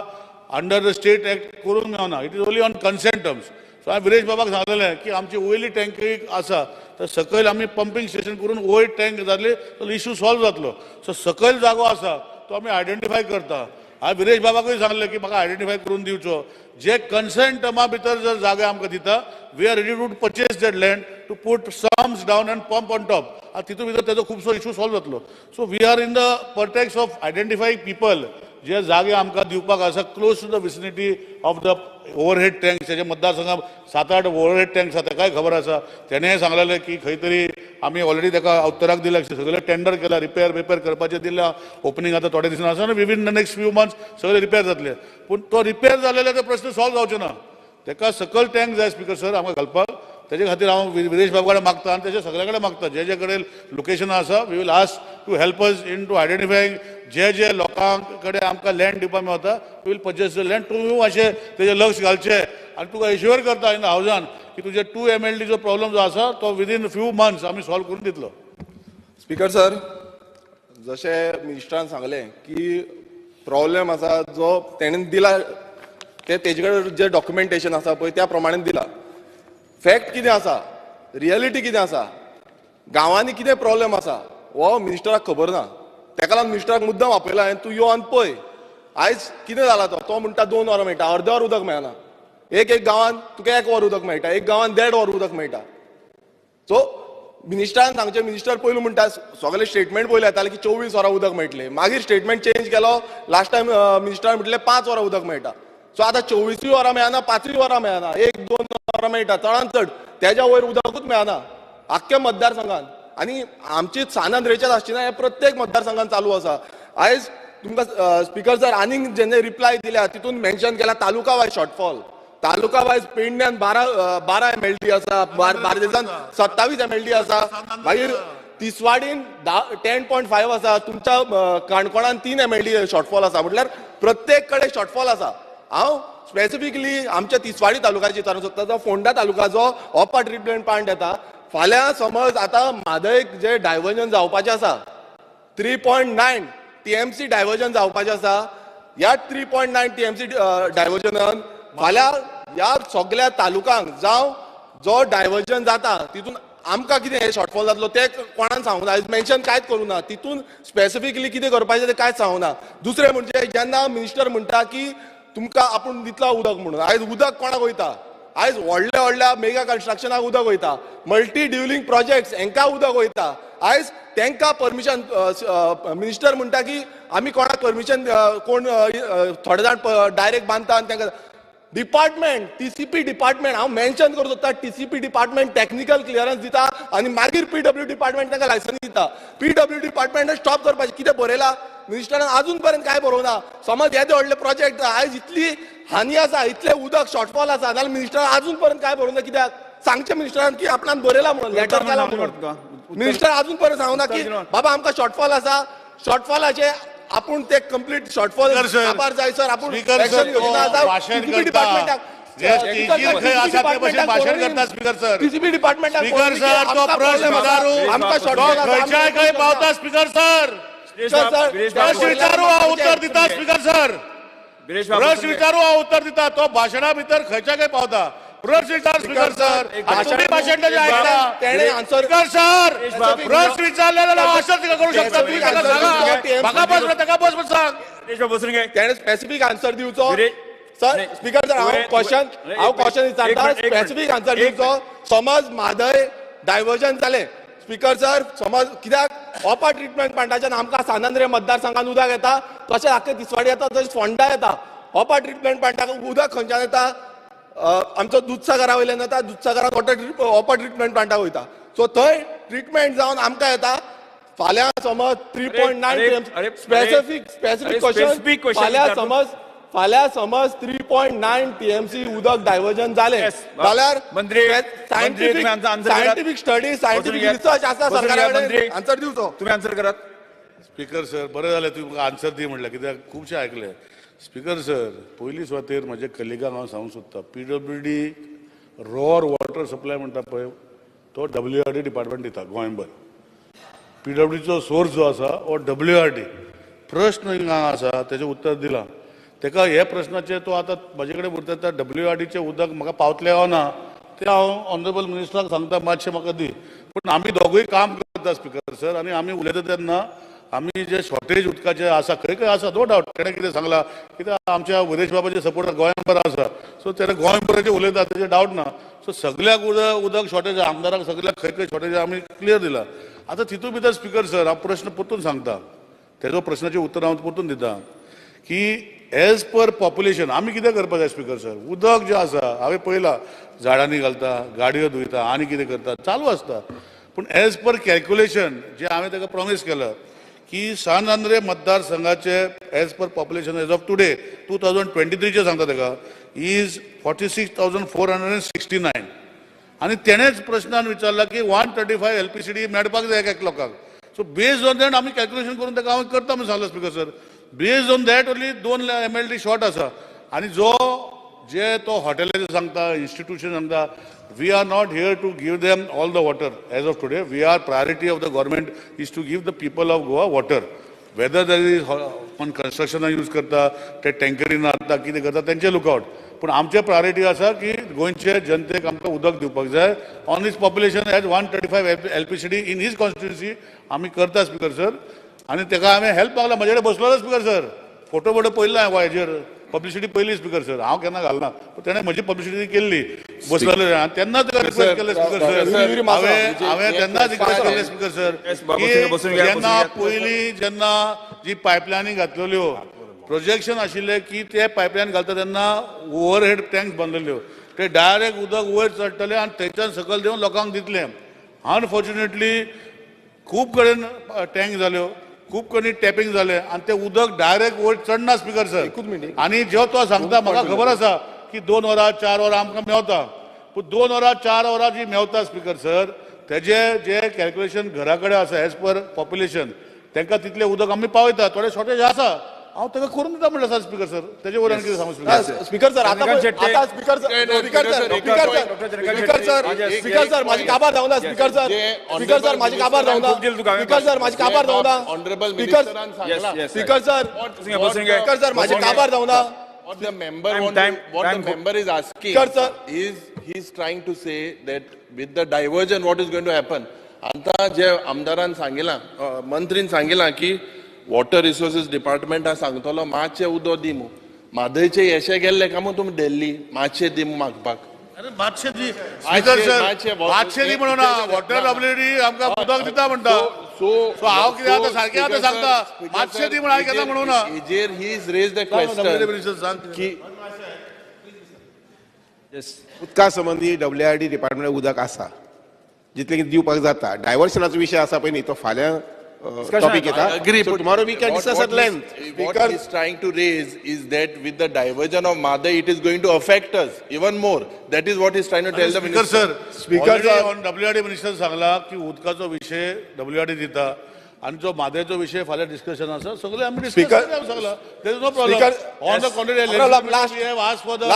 अंडर द स्टेट एक्ट करूंक मेळना. It is only on consent terms. So हांवें विरेश बाबाक सांगलेलें की आमची वयली टँक आसा तर सकयल आमी पंपिंग स्टेशन करून वयर टँक जातली तर इश्यू सॉल्व जातलो. सो सकयल जागो आसा तो आमी आयडेंटिफाय करता. हांवें विरेश बाबाकूय सांगलें की म्हाका आयडेंटिफाय करून दिवचो. जे कन्सेंट टर्मा भितर जर जागे आमकां दिता we are ready to purchase that land to put sumps down and pump on top. आनी तितून भितर तेजो खुबसो इश्यू सॉल्व जातलो. So we are in the process of identifying people जे जागे आमकां दिवपाक आसा close to the vicinity of the overhead tanks. तेजे मतदारसंघात 7-8 ओवरहेड टँक्स आसा ताकाय खबर आसा. तेणें सांगलेलें की खंय तरी आमी ऑलरेडी ताका उत्तराक दिल्या सगळे टेंडर केला रिपेर करपाचें दिल्या. ओपनिंग आतां थोडे दिसान आसा आनी within the next few months सगळे रिपेर जातले. पूण तो रिपेर जालेले ते प्रश्न सॉल्व जावचे ना. ताका सकयल टँक जाय स्पिकर सर आमकां घालपाक. तेजे खातीर हांव विरेश बाबा कडेन मागता आनी तेजे सगळे कडेन मागता जे जे कडेन लोकेशनां आसा we will ask to help us in to identifying जे लोकांक कडेन आमकां लँड दिवपाक मेळटा we will purchase the land. तूं अशें तेजें लक्ष घालचें आनी तुका एश्युअर करता इन द हावजान की तुजे 2 MLD जो प्रॉब्लम जो आसा तो विदीन फ्यू मंथ्स आमी सॉल्व करून दितलो. स्पीकर सर, जशें मिनिस्टरान सांगलें की प्रॉब्लेम आसा जो तेणें दिला तेजे कडेन जे डॉक्युमेंटेशन आसा पळय त्या प्रमाणे दिला. फॅक्ट कितें आसा, रियलिटी कितें आसा, गांवांनी कितें प्रॉब्लेम आसा हो मिनिस्टराक खबर ना. ताका लागून मिनिस्टराक मुद्दम आपयला हांवें तूं यो आनी पळय आयज कितें जाला तो म्हणटा 2 वरां मेळटा, अर्द वर उदक मेळना. एक गांवांत तुका 1 वर उदक मेळटा, एक गांवांत 1.5 वर उदक मेळटा. सो मिनिस्टरान सांगचें, मिनिस्टर पयलू म्हणटा सगळे स्टेटमेंट पयले येताले की 24 वरां उदक मेळटलें. मागीर स्टेटमेंट चेंज केलो. लास्ट टायम मिनिस्टरान म्हटलें 5 वरां उदक मेळटा. सो आतां 24 वरां मेळना, 5 वरां मेळना, 1-2 वरां मेळटा, चडांत चड तेज्या वयर उदकूच मेळना आख्ख्या मतदारसंघात. आनी आमची सानंद्रेच्याच आसची ना, हे प्रत्येक मतदारसंघात चालू आसा. आयज तुमकां स्पीकर सर आनीक जेन्ना रिप्लाय दिल्या तितून मेन्शन केला तालुका वायज शॉर्टफॉल. तालुका वायज पेडण्यान 12 MLD आसा, बार्देसान 27 MLD आसा, मागीर तिसवाडीन 10.5 आसा, तुमच्या काणकोणान 3 MLD शॉर्टफॉल आसा. म्हटल्यार प्रत्येक कडेन शॉर्टफॉल आसा. हांव स्पेसिफिकली आमच्या तिसवाडी तालुक्याची विचारूंक सोदता जो फोंडा तालुकाचो ओपा ट्रिटमेंट प्लांट येता. फाल्यां समज आतां म्हादयक जे डायवर्जन जावपाचें आसा 3.9 TMC डायवर्जन जावपाचें आसा. ह्या 3.9 TMC डायवर्जनान फाल्यां ह्या सगळ्या तालुक्यांक जावं जो डायवर्जन जाता तितून आमकां कितें हे शॉर्टफॉल जातलो ते कोणान सांगूंक ना. मेन्शन कांयच करूं ना. तितून स्पेसिफिकली कितें करपाचें तें कांयच सांगूंक ना. दुसरें म्हणजे जेन्ना मिनिस्टर म्हणटा की तुमकां आपूण दितला उदक म्हणून, आयज उदक कोणाक वयता? आयज व्हडल्या मेगा कन्स्ट्रक्शनाक उदक वयता, मल्टी ड्युलिंग प्रोजेक्ट्स हांकां उदक वयता. आयज तांकां परमिशन मिनिस्टर म्हणटा की आमी कोणाक परमिशन कोण थोडे जाण डायरेक्ट बांदता आनी तांकां डिपार्टमेंट TCP डिपार्टमेंट हांव मेन्शन करूं सोदता. TCP डिपार्टमेंट टॅक्निकल क्लियरन्स दिता आनी मागीर PW डिपार्टमेंट तांकां लायसन्स दिता. PW डिपार्टमेंट स्टॉप करपाचें. कितें बरयलां मिनिस्टरान? अजून पर्यंत काय बरोवना. समज येदे व्हडले प्रोजेक्ट आयज इतली हानी आसा, इतले उदक शॉर्टफॉल आसा, जाल्यार मिनिस्टरान अजून पर्यंत काय बरोवना. कित्याक सांगचें मिनिस्टरान की आपणान बरयला म्हणून, लेटर केला म्हणून. मिनिस्टर अजून पर्यंत सांगूना की बाबा आमकां शॉर्टफॉल आसा, शॉर्टफॉलाचे आपूण ते कंप्लीट शॉर्टफॉल आभार जाय सर. आपूण एक्शन घेवना आसा. TCP डिपार्टमेंटाक भाषण करता स्पीकर सर. TCP डिपार्टमेंटाक स्पीकर सर तो प्रश्न आमकां शॉर्टफॉल खंयच्याय खंय पावता स्पीकर सर. प्रश्न विचारू हांव उत्तर दिता स्पीकर सर. प्रश्न विचारू हांव उत्तर दिता. तो भाशणा भितर खंयच्या खंय पावता. प्रश्न विचार स्पीकर सर. तुम्ही भाषण त्याचे ऐकला तेणे आन्सर स्पीकर सर. प्रश्न विचारलेला आन्सर तिका करू शकता. तुम्ही त्याला सांगा म्हाका बस ताका बस सांग. तेणे स्पेसिफिक आन्सर दिवचो. सर स्पीकर सर हांव क्वेश्चन विचारता. स्पेसिफिक आन्सर दिवचो. समज म्हादय डायवर्जन जालें स्पीकर सर, समज कित्याक ओपा ट्रिटमेंट प्लांटाच्यान आमकां सानंद्रे मतदारसंघात उदक येता, तशें आख्खे तिसवाडी येता, तशें फोंडा येता. ओपा ट्रिटमेंट प्लांटाक उदक खंयच्यान येता? आमचो दूधसागरा वयल्यान येता. दूधसागरांत ओपा ट्रिटमेंट प्लांटाक वयता. सो थंय ट्रिटमेंट जावन आमकां येता. फाल्यां समज 3.9 स्पेसिफीक क्वेश्चन. फाल्यां समज 3.9 TMC उदक डायवर्जन जालें जाल्यार सायंटिफीक स्टडी, सायंटिफीक रिसर्च आसा सरकारा कडेन. आन्सर दिवचो. तुम्ही आन्सर करात. स्पीकर सर, बरें जालें तुवें म्हाका आन्सर दी म्हणलें, कित्याक खुबशे आयकले. स्पीकर सर, पयली सुवातेर म्हज्या कलिगांक हांव सांगूंक सोदतां, PWD रॉर वॉटर सप्लाय म्हणटा पळय, तो WRD डिपार्टमेंट दिता गोंयभर. PWDचो सोर्स जो आसा हो WRD. प्रश्न हिंगा आसा तेजें उत्तर दिलां. तेका हे प्रश्नाचे तो आतां म्हाजे कडेन उरता WRDचें उदक म्हाका पावतलें वा ना तें हांव ऑनरेबल मिनिस्टराक सांगता, मातशें म्हाका दी. पूण आमी दोगूय काम करता स्पीकर सर, आनी आमी उलयता तेन्ना आमी जे शॉर्टेज उदकाचे आसा खंय खंय आसा, नो डावट तेणें कितें सांगलां, कित्याक आमच्या वरेश बाबाचे सपोर्टर गोंयभर आसा, सो तेणें गोंयभराचेर उलयता तेजें डावट ना. सो सगळ्याक उदक शॉर्टेज आमदाराक सगळ्याक खंय खंय शॉर्टेज आमी क्लियर दिला. आतां तितून भितर स्पीकर सर हांव प्रश्न परतून सांगता, तेजो प्रश्नाचें उत्तर हांव परतून दिता की एज पर पॉप्युलेशन आमी कितें करपाक जाय स्पीकर सर. उदक जें आसा हांवें पळयलां, झाडांनी घालता, गाडयो धुयता, आनी कितें करता, चालू आसता. पूण एज पर कॅल्क्युलेशन जे हांवें ताका प्रॉमीस केलां की सान आंद्रे मतदारसंघाचे as per population as of today 2023 सांगता ताका इज 46,469. आनी तेणेच प्रश्नान विचारला की 135 LPCD मेळपाक जाय एक लोकांक. सो बेस्ड ऑन दॅट आमी कॅल्क्युलेशन करून ताका हांव करता म्हणून सांगला speaker sir. Based on that only 2 MLD short आसा. आनी जे तो हॉटेलाचे सांगता, इन्स्टिट्यूशन सांगता, we are not here to give them all the water as of today. We are priority of the government is to give the people of Goa water. Whether there is on construction use करता, ते टँकरीन हाडटा, कितें करता तेंचे लुकआउट. पूण आमचे प्रायोरिटी आसा की गोंयचे जनतेक आमकां उदक दिवपाक जाय. On his population as 135 LPCD in his constituency आमी करता स्पीकर सर. आनी तेका हांवें हेल्प मागला, म्हजे कडेन बसलो स्पीकर सर, फोटो पयला हांवें हेजेर, पब्लिसिटी पयली स्पीकर सर, हांव केन्ना घालना, पूण तेणें म्हजी पब्लिसिटी केल्ली, बसलेलो तेन्ना ताका रिक्वेस्ट केलें स्पीकर सर. हांवें तेन्नाच रिक्वेस्ट केलें स्पीकर सर की जेन्ना पयलीं जेन्ना जी पायपलायनी घातलेल्यो प्रोजेक्शन आशिल्लें की ते पायपलायन घालता तेन्ना ओवरहेड टँक्स बांदलेल्यो, ते डायरेक्ट उदक वयर चडटलें आनी थंयच्यान सकयल देवन लोकांक दितलें. अनफॉर्च्युनेटली खूब कडेन टँक जाल्यो, खूब कडेन टॅपिंग जालें आनी तें उदक डायरेक्ट वयर चडना स्पीकर सर. आनी जो तो सांगता म्हाका खबर आसा की 2 वरां 4 वरां आमकां मेवता, पूण 2 वरां 4 वरां जी मेवता स्पीकर सर, तेजे जे कॅल्क्युलेशन घरा कडेन आसा एज पर पॉप्युलेशन तांकां तितलें उदक आमी पावयता. थोडें शॉर्टेज आसा, हांव ताका करून दिता म्हणलें आसा स्पीकर सर. तेजे वयल्यान कितें सांगू स्पीकर सर. आता स्पीकर सर माझी काबार जावना. स्पीकर सर माझी काबार जावना. स्पीकर सर माझी काबार जावना. ऑनरेबल मिनिस्टरान सांगला. स्पीकर सर माझी काबार जावना. What the member is asking is he is trying to say that with the diversion what is going to happen. आता जे आमदारान सांगिला, मंत्रीन सांगिला की वॉटर रिसोर्सेस डिपार्टमेंट सांगतलो मातशें उदक दी मू. म्हादयचे येशे गेल्ले का मू तुमी दिल्ली, मातशें दी मागपाक. अरे मातशें दी स्पीकर सर, मातशें दी म्हणून वॉटर WRD आमकां उदक दिता म्हणटा. सो हांव कितें आतां सारकें आतां सांगता, मातशें दी म्हणून हांवें केन्ना म्हणूं ना. हेजेर he is raise the question की उदका संबंधी WRD डिपार्टमेंट उदक आसा, जितलें कितें दिवपाक जाता. डायवर्शनाचो विशय आसा पळय न्ही, तो फाल्यां टॉपिक येता. So tomorrow we can discuss at length. What he is trying to raise is that with the diversion of Madai, it is going to affect us even more. That is what he is trying to tell the minister. Speaker sir, on WRD minister सांगला की उदकाचो विषय WRD दिता आणि जो मादेचो विषय फाल्यां डिस्कशन आसा सगळे आमी डिस्कस करया सांगला. There is no problem. On the contrary last we have asked for the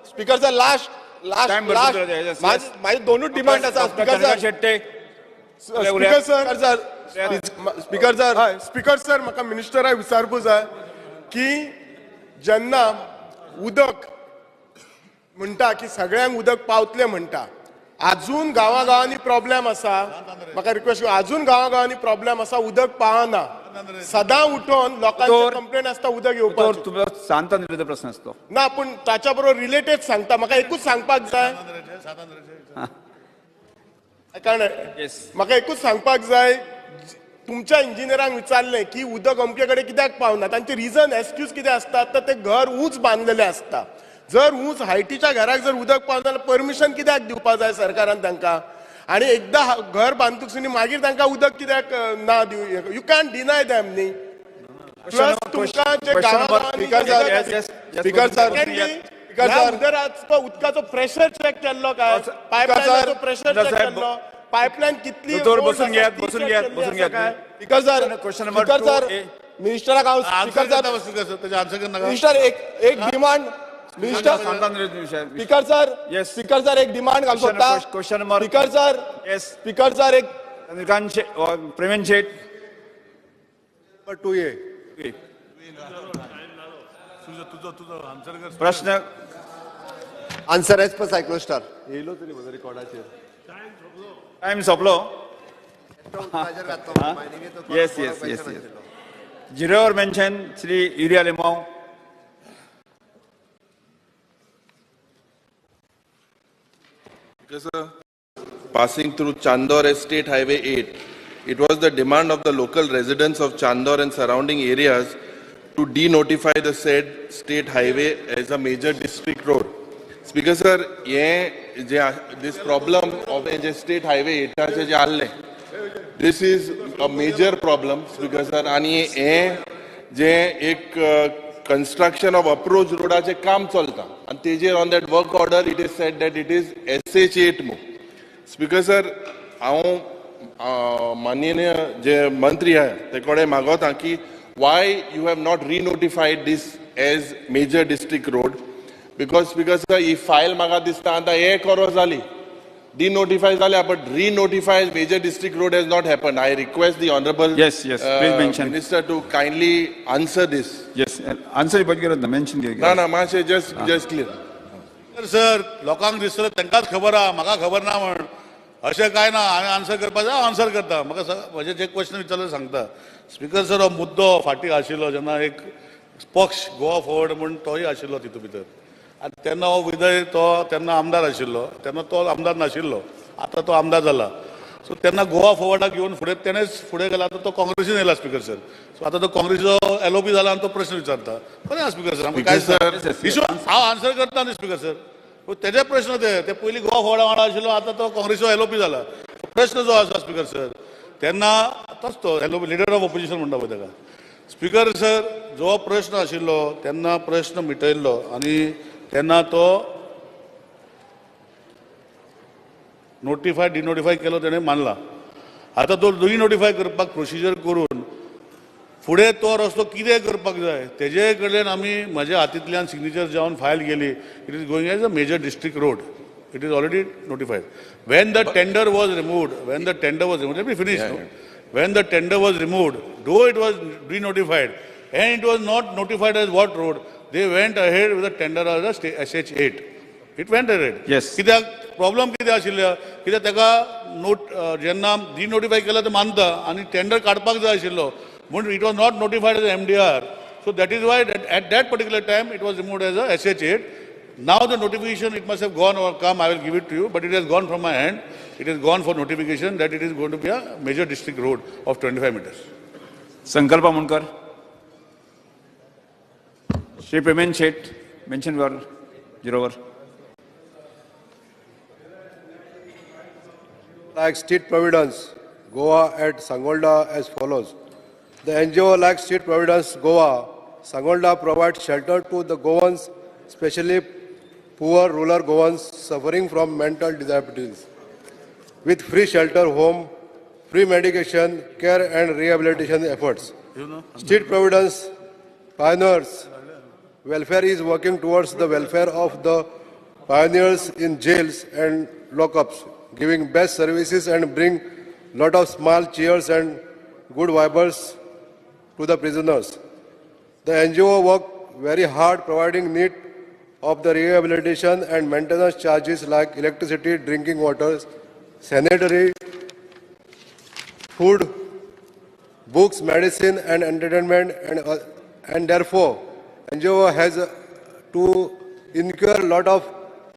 speaker sir, माझी दोनूच डिमांड आसा. स्पीकर सर म्हाका मिनिस्टराक विचारपूक जाय की जेन्ना उदक म्हणटा की सगळ्यांक उदक पावतलें म्हणटा, अजून गांवागांवांनी प्रॉब्लेम आसा. म्हाका रिक्वेस्ट, अजून गांवागांवांनी प्रॉब्लेम आसा, उदक पावना. सदां उठोन लोकांची कंप्लेंट आसता उदक येवपाक. तुमचो सांगता न्ही प्रश्न असतो ना, पूण ताच्या बरोबर रिलेटेड सांगता. म्हाका एकूच सांगपाक जाय, म्हाका एकूच सांगपाक जाय, तुमच्या इंजिनियरांक विचारलें की उदक अमके कडेन कित्याक पावना. तांचे रिजन एक्सक्यूज कितें आसता तर ते घर उंच बांदलेलें आसता. जर उंच हायटीच्या घराक जर उदक पावना जाल्यार परमिशन कित्याक दिवपाक जाय सरकारान तांकां. आणि एकदा घर बांदतकच मागीर तांकां उदक कित्याक ना दिवं. यू कॅन डिनाय दॅम न्ही. प्लस तुमकां जे गांवांनी स्पीकर सर ह्या उदराचो उदकाचो प्रेशर चेक केल्लो काय पायपलायनाचो प्रेशर चेक केल्लो पायपलायन कितली बसून घ्यात speaker sir question number speaker sir मिनिस्टराक हांव स्पीकर सर त्याचे आन्सर करनाका मिनिस्टर एक डिमांड मिनिस्टर स्पीकर सर एक डिमांड घालूं सोदता क्वेश्चन नंबर स्पीकर सर एक प्रेमेन शेट 2A प्रश्न आन्सर एज पर सायक्लोस्टार येयलो तरी म्हजो रिकॉर्डाचेर टाइम सोंपलो yes zero hour mention Shri Yuri Alemao Passing through Chandor Estate Highway 8, it was the demand of the local residents of Chandor and surrounding areas to denotify the said state highway as a major district road. Speaker sir, this problem of a state highway, this is a major problem, Speaker sir, and construction of approach road काम चलता and तेजेर on that work order it is said that it is SH8 mo. Speaker sir, हांव माननीय जे मंत्री आहे ते कडेन मागोता की why you have not re-notified this as major district road, because Speaker sir he file म्हाका दिसता आता 1 वर्स जाली denotify जाल्या but re-notify as major district road has not happened. I request the honorable please mention. minister to kindly answer this. Answer mention ना मातशें just clear. सर लोकांक दिसतलें तांकांच खबर आहा म्हाका खबर ना म्हण अशें काय ना हांवें आन्सर करपाचें हांव आन्सर करता म्हाका म्हजे जे क्वेश्चन विचारले सांगता स्पीकर सर हो मुद्दो फाटीं आशिल्लो जेन्ना एक पक्ष गोवा फॉरवर्ड म्हूण तोय आशिल्लो तितून भितर आनी तेन्ना हो विधय तो तेन्ना आमदार आशिल्लो तेन्ना तो आमदार नाशिल्लो आतां तो आमदार जाला सो तेन्ना गोवा फॉरवर्डाक घेवन फुडें तेणेच फुडें गेला आतां तो काँग्रेसीन येयला स्पीकर सर सो आतां तो काँग्रेसीचो LOP जाला आनी तो प्रश्न विचारता बरें आहा स्पीकर सर काय सर हांव आन्सर करता न्ही स्पीकर सर तेजे प्रश्न ते पयलीं गोवा फॉरवर्डा वांगडा आशिल्लो आतां तो काँग्रेसीचो LOP जाला प्रश्न जो आसा स्पीकर सर तेन्ना आतांच तो LOP लिडर ऑफ ऑपोजिशन म्हणटा पळय ताका स्पीकर सर जो प्रश्न आशिल्लो तेन्ना प्रश्न मिटयल्लो आनी तेन्ना तो नोटिफाय डिनोटिफाय केलो तेणें मानला आतां तो रिनोटिफाय करपाक प्रोसिजर करून फुडें तो रस्तो कितें करपाक जाय तेजे कडेन आमी म्हज्या हातींतल्यान सिग्नेचर जावन फायल गेली it is going as a major district road it is already notified when the tender was removed let me finish when the tender was removed though it was denotified and it was not notified as what road they went ahead with the tender as a SH8 it went ahead कित्याक प्रॉब्लम कितें आशिल्लें कित्याक ताका जेन्ना डिनोटिफाय केला ते मानता आनी टेंडर काडपाक जाय आशिल्लो म्हूण it was not notified as MDR so that is why at that particular time it was removed as a SH8. Now the notification it must have gone or come, I will give it to you, but it has gone from my hand. It has gone for notification that it is going to be a major district road of 25 meters. Sankalpa Munkar. Shri Premen Shet, mention your Jirover. Like State Providence, Goa at Sangolda as follows. The NGO like State Providence, Goa, Sangolda provides shelter to the Goans, especially poor rural Goans suffering from mental disabilities, with free shelter, home, free medication, care and rehabilitation efforts. State Providence Pioneers Welfare is working towards the welfare of the pioneers in jails and lockups, giving best services and bring lot of small chairs and good vibes to the prisoners. The NGO work very hard providing need of the rehabilitation and maintenance charges like electricity, drinking water, sanitary, food, books, medicine and entertainment and therefore NGO has to incur a lot of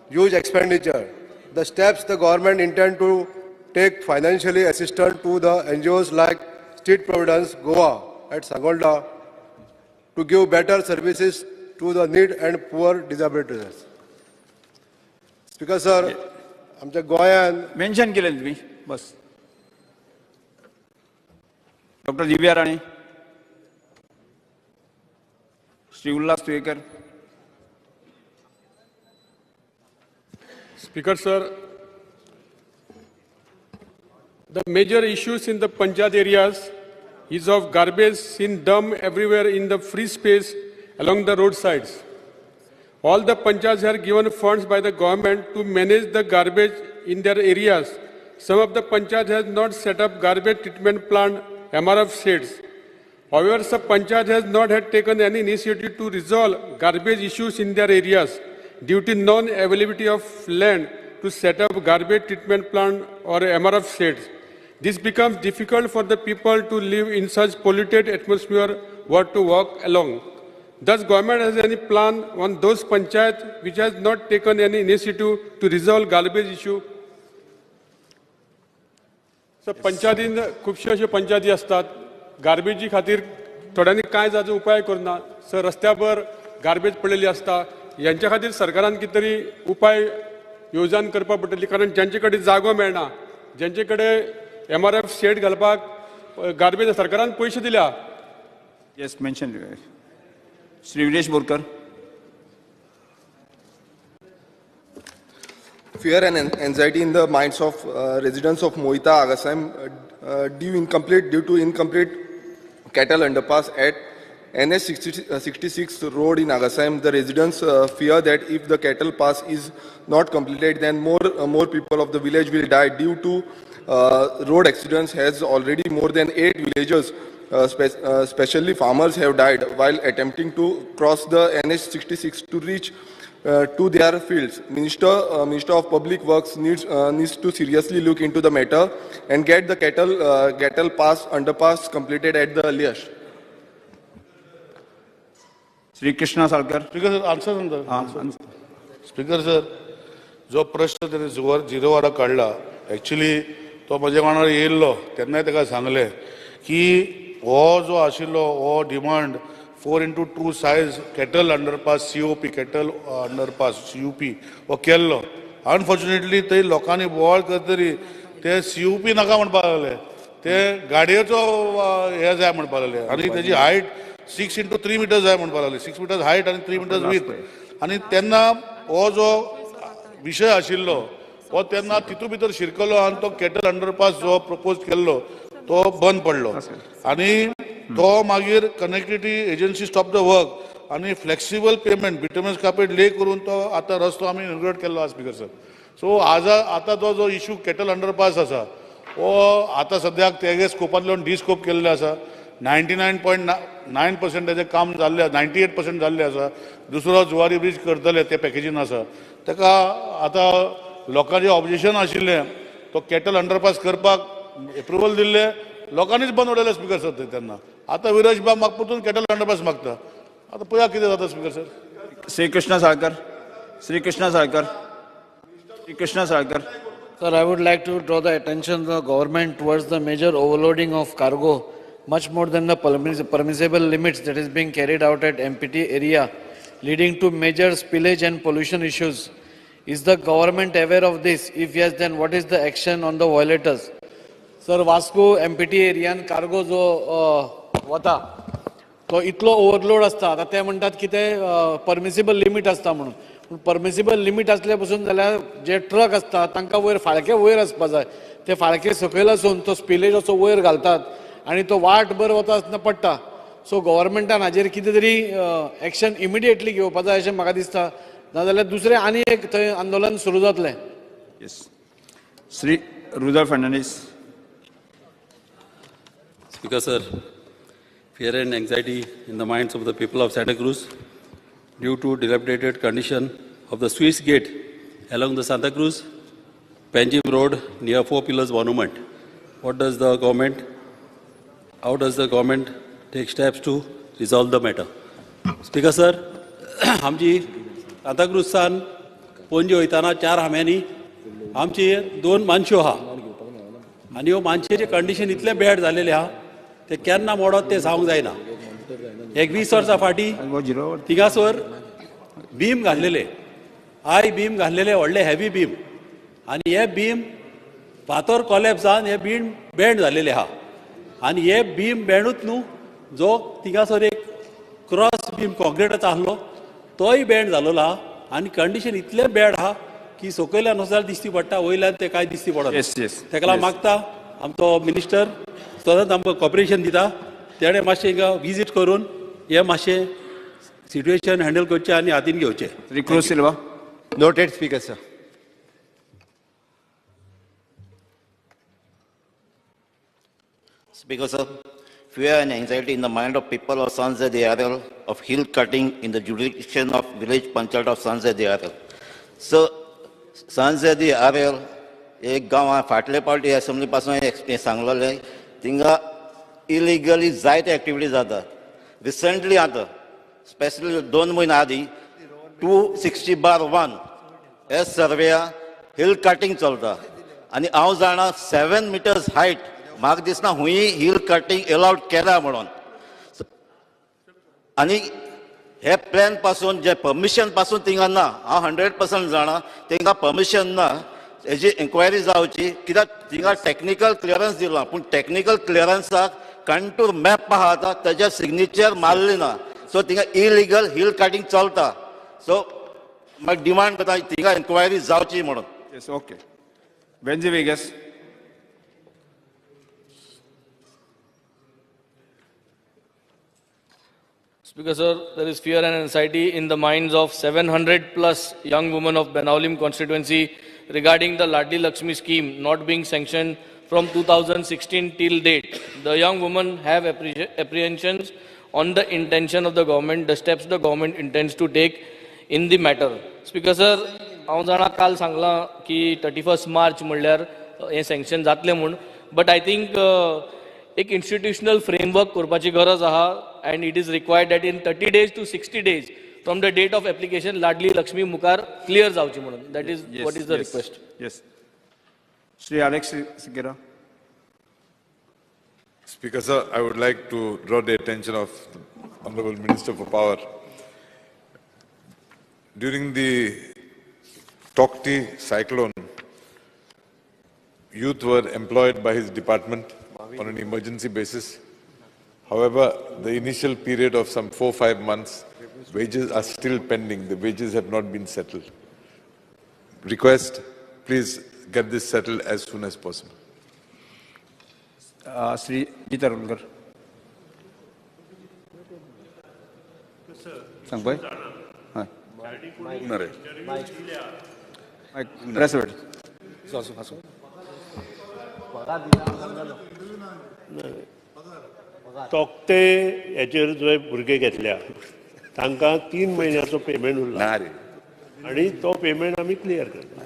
huge expenditure. The steps the government intend to take financially assistance to the NGOs like State Providence, Goa at Sangolda to give better services to the need and poor disabilities. Speaker sir, आमच्या गोंयान मेन्शन केलें तुम्ही बस doctor Divya Rane Shri Ulhas Tuyekar Speaker sir, the major issues in the Panchayat areas is of garbage seen dumped everywhere in the free space along the roadsides. All the Panchayats are given funds by the government to manage the garbage in their areas. Some of the Panchayats has not set up garbage treatment plant MRF sheds. However, some Panchayat has not had taken any initiative to resolve garbage issues in their areas due to non-availability of land to set up garbage treatment plant or MRF sheds. This becomes difficult for the people to live in such polluted atmosphere or to walk along. Thus, government has any plan on those panchayats which has not taken any initiative to resolve garbage issue? So, पंचायतीन खूपशे अशे पंचायती असतात गार्बेजी खातीर थोड्यांनी कांय जाचो उपाय करना सर रस्त्यावर गार्बेज पडलेली असता यांच्या खातीर सरकारान कितें तरी उपाय योजना करपाक पडटली कारण ज्यांचे कडेन जागो मेळना ज्यांचे कडेन MRF शेड घालपाक गार्बेज सरकारान पैसे दिल्या. Yes mention Shri Vinesh Borkar. Fear and anxiety in the minds of residents of Moita, Agassam, due to incomplete cattle underpass at NH 66 road in Agassam. The residents fear that if the cattle pass is not completed, then more people of the village will die due to road accidents. Has already more than 8 villagers, especially farmers, have died while attempting to cross the NH 66 to reach to their fields. Minister of Public Works needs to seriously look into the matter and get the cattle pass underpass completed at the earliest. Shri Krishna Salkar. Speaker sir answer speaker sir जो प्रश्न त्याने झिरो वाडा काढला ॲक्च्युली तो म्हज्या मनार येयल्लो तेन्नाय ताका सांगलें की हो जो आशिल्लो हो demand 4x2 size cattle underpass COP cattle underpass CUP हो केल्लो. अनफॉर्च्युनेटली थंय लोकांनी बोवाळ करतरी ते CUP नाका म्हणपाक लागले ते गाडयेचो हे जाय म्हणपाक लागले आनी तेजी हायट 6x3 मीटर जाय म्हणपाक लागले 6 मीटर्स हायट आनी 3 मीटर्स वीथ आनी तेन्ना हो जो विशय आशिल्लो हो तेन्ना तितू भितर शिरकलो आनी तो कॅटल अंडरपास जो प्रपोज केल्लो तो बंद पडलो आनी तो मागीर connectivity agency stop the work आनी फ्लेक्सिबल पेमेंट बिटमन्स कार्पेट ले करून तो आतां रस्तो आमी इनॉग्रेट केल्लो आसा स्पीकर सर. सो आतां तो जो इशू कॅटल अंडरपास आसा हो आतां सद्याक तेगे स्कोपांतलो डिस्कोप केल्ले आसा. 99.9% तेजें काम जाल्लें 98% जाल्लें आसा. दुसरो जुवारी ब्रीज करतले ते पॅकेजीन आसा. ताका आतां लोकांचें ऑब्जेक्शन आशिल्लें तो कॅटल अंडरपास करपाक एप्रुवल दिल्लें लोकांनीच बंद उडयलें स्पीकर सर तेन्ना. आतां विरज बाब म्हाका परतून कॅटल अंडरपास मागता. आतां पळया कितें जाता speaker sir. Shri Krishna Salkar. Shri Krishna Salkar. Shri Krishna Salkar. Sir, I would like to draw the attention of the government towards the major overloading of cargo, much more than the permissible limits that is being carried out at MPT area, leading to major spillage and pollution issues. Is the government aware of this? If yes, then what is the action on the violators? Sir, Vasco MPT एरियान कार्गो जो वता तो इतलो ओवरलोड आसता आतां ते म्हणटात की ते परमिसिबल लिमीट आसता म्हणून पूण परमिसिबल लिमीट आसल्या पासून जाल्यार जे ट्रक आसता तांकां वयर फाळके वयर आसपा जाय ते फाळके सकयल आसून तो स्पिलेज असो वयर घालतात आनी तो वाट भर वता आसतना पडटा. सो गव्हर्मेंटान हाजेर कितें तरी एक्शन इमिडिएटली घेवपा जाय अशें म्हाका दिसता नाजाल्यार दुसरें आनी एक थंय आंदोलन सुरू जातलें. Yes Shri Rudal Fernandes. Speaker sir, fear and anxiety in the minds of the people of Santa Cruz due to dilapidated condition of the Swiss Gate along the Santa Cruz Panjim Road near Four Pillars Monument. How does the government take steps to resolve the matter? Speaker sir, आमची सांता क्रूज सान पणजे वयताना 4 हांब्यांनी आमची 2 मानश्यो आहा आनी ह्यो मानशेचे कंडिशन इतले बॅड जालेले आहा ते केन्ना मोडत ते सांगूंक जायना. एक 20 वर्सां फाटीं थिंगासर बीम घाल्लेले बीम घाल्लेले व्हडले हेवी बीम आनी हे बीम फातर कॉलेप्स जावन हे बीम बँड जाल्लेले आहा आनी हे बीम बँडूच न्हू जो थिंगासर एक क्रॉस बीम कॉन्क्रिटाचो आहलो तोय बँड जाल्लो आहा आनी कंडिशन इतले बॅड आहा की सकयल्यान वचल्यार दिसती पडटा वयल्यान ते काय दिसती पडना. येस येस तेका लागून मागता आमचो मिनिस्टर सदांच आमकां कॉपरेशन दिता तेणें मातशें हिंगा विजीट करून हे मातशें सिट्युएशन हँडल करचें आनी हातीन घेवचें. Shri cruise Silva. Noted, Speaker, sir. Speaker, sir, fear and anxiety in the mind of people of Sanjay Diarel of hill cutting in the jurisdiction of village Panchayat of Sanjay Diarel. So, Sanjay Diarel, एक गांव फाटले पावटी असेंब्ली पासून हे सांगलेले थिंगा इलिगली जायते एक्टिविटी जाता. रिसेंटली आता स्पेशली 2 महिन्या आधी 260/1 हे सर्वे हिल कटिंग चलता आणि हांव जाणा 7 meters हायट म्हाका दिसना हुंय हिल कटिंग अलाउड केला म्हणून. आणि हे प्लॅन पासून जे परमिशन पासून थिंगा ना हांव 100% जाणा थिंगा परमिशन ना. हेजी इन्क्वायरी जावची कित्याक थिंगा टेक्निकल क्लियरन्स दिला पूण टेक्निकल क्लियरन्साक कंटूर मॅप आहा ताच्या सिग्नेचर मारले ना. सो थिंगा इलिगल हिल कटिंग चलता. सो म्हाका डिमांड करता थिंगा इन्क्वायरी जावची म्हणून. Yes okay. Venzy Viegas. Speaker, sir, there is fear and anxiety in the minds of 700 plus young women of Benaulim constituency regarding the Ladli Lakshmi scheme not being sanctioned from 2016 till date. The young women have apprehensions on the intention of the government, the steps the government intends to take in the matter. Speaker, sir, हांव जाणा काल सांगला की 31 March म्हणल्यार हे सँक्शन जातले म्हूण. बट आय थिंक एक इन्स्टिट्यूशनल फ्रेमवर्क करपाची गरज आहा and it is required that in 30 days to 60 days from the date of application Ladli Lakshmi Mukar clear जावची म्हणून. That is what is the request. Yes. Shri Alex Sigera. Speaker, sir, I would like to draw the attention of the Honorable Minister for Power. During the Tokti cyclone, youth were employed by his department on an emergency basis. However, the initial period of some 4-5 months, wages are still pending. The wages have not been settled. Request, please get this settled as soon as possible. Shri Gita Rulgar. Sang boy. Hi. Press it. Tauktae हेचेर जे भुरगे घेतल्या तांकां 3 म्हयन्याचो पेमेंट उरला आनी तो पेमेंट आमी क्लियर करता.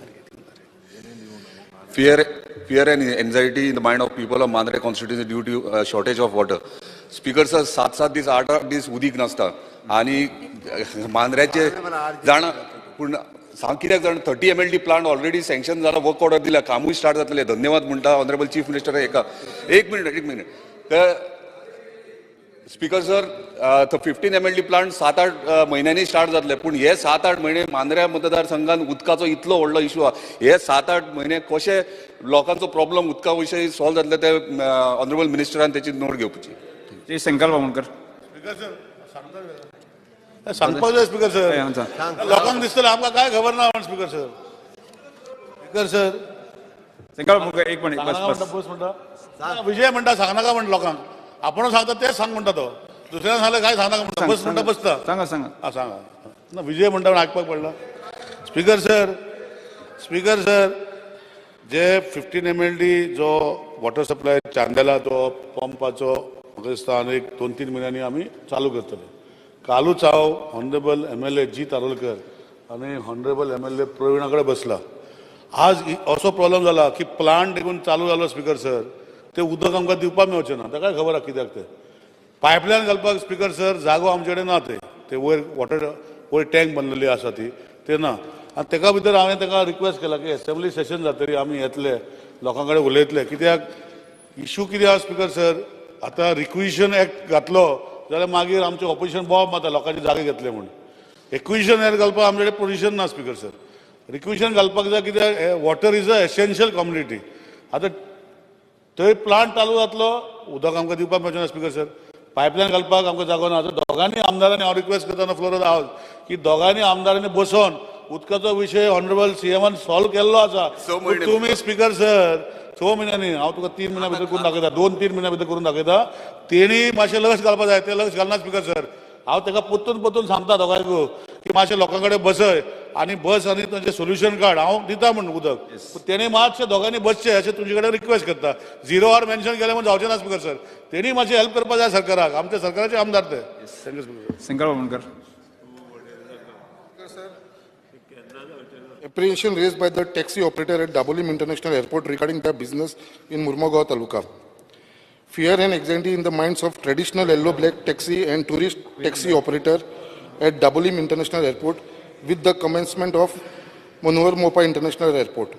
Fear and anxiety in the mind of people of Mandre constituency due to shortage of water. Speaker sir, 7-7 दीस 8-8 दीस उदीक नासता आनी मांद्र्याचे जाण पूण सांग कित्याक जाण 30 MLD प्लांट ऑलरेडी सँक्शन जाला वर्क ऑर्डर दिल्या कामूय स्टार्ट जातले. धन्यवाद म्हणटा ऑनरेबल चीफ मिनिस्टर. एक मिनिट तर स्पीकर सर 15 MLD प्लांट 7-8 महिन्यांनी स्टार्ट जातले पूण हे 7-8 महिने मांद्र्या मतदारसंघात उदकाचो इतलो व्हडलो इशू आहा. हे 7-8 महिने कशे लोकांचो प्रॉब्लेम उदका विशयी सॉल्व जातले ते ऑनरेबल मिनिस्टरान त्याची नोट घेवपाची. श्री संकल्प बामणकर. सांगपाक जाय स्पीकर सर. लोकांक दिसतलें आमकां काय खबर ना स्पीकर सर. स्पीकर सर संकल्प बामणकर एक मिनिट बस म्हणटा विजय म्हणटा सांगनाका म्हणटा लोकांक. आपण सांगता तेच सांग म्हणटा तो. दुसऱ्यान सांगलें काय सांगनाका म्हणटा बस म्हणटा बसता. सांगा सांगा ना विजय म्हणटा म्हणून आयकपाक पडला. स्पीकर सर जे 15 MLD जो वॉटर सप्लाय चांदेला तो पंपाचो म्हाका दिसता आनीक 2-3 महिन्यांनी आमी चालू करतले. कालूच हांव ऑनरेबल MLA जी तारोलकर आनी ऑनरेबल MLA प्रवीणा कडेन बसला. आज असो प्रॉब्लेम जाला की प्लांट देखून चालू जालो स्पीकर सर ते उदक आमकां दिवपाक मेळचें ना. ताका खबर आहा कित्याक ते पायपलायन घालपाक स्पीकर सर जागो आमचे कडेन ना. ते वयर टँक बांदलेली आसा ते ना. आनी तेका भितर हांवें ताका रिक्वेस्ट केला की असेंब्ली सेशन जातरी आमी येतले लोकां कडेन उलयतले. कित्याक इशू कितें आहा स्पीकर सर आतां रिक्विजिशन एक्ट घातलो जाल्यार मागीर आमचें ऑपोजिशन बॉब मारता लोकांचे जागे घेतले म्हणून. एक्विजिशन एक्ट घालपाक आमचे कडेन पोजिशन ना स्पीकर सर. रिक्विजिशन घालपाक जाय कित्याक water is a essential community. आतां थंय प्लांट चालू जातलो उदक आमकां दिवपाक मेळचें ना स्पीकर सर. पायपलायन घालपाक आमकां जागो ना. दोगांनी आमदारांनी हांव रिक्वेस्ट करता फ्लोर ऑफ द हावस की दोगांनी आमदारांनी बसोन उदकाचो विशय ऑनरेबल सीएमान सॉल्व केल्लो आसा. पूण तुम्ही स्पीकर सर 6 म्हयन्यांनी हांव तुका 3 म्हयन्या भितर करून दाखयता, 2-3 म्हयन्या भितर करून दाखयता. तेणी मातशें लक्ष घालपाक जाय, ते लक्ष घालना स्पीकर सर. हांव ताका परतून सांगता दोगांयकू की मातशें लोकां कडेन बसय आनी बस आनी तांचें सोल्युशन काड. हांव दिता म्हण उदक, तेणी मातशें दोगांनी बसचें अशें तुजे कडेन रिक्वेस्ट करता. 0 आवर मेन्शन केलें म्हण जावचें ना स्पीकर सर. तेणी मातशें हेल्प करपाक जाय सरकाराक. आमच्या सरकाराचे आमदार ते. Shankar Bawankar. Apprehension raised by the taxi operator at Dabolim International Airport regarding the business in Murmagaon Taluka. Fear and anxiety in the minds of traditional yellow-black taxi and tourist taxi operator at Dabolim International Airport with the commencement of Manohar Mopa International Airport.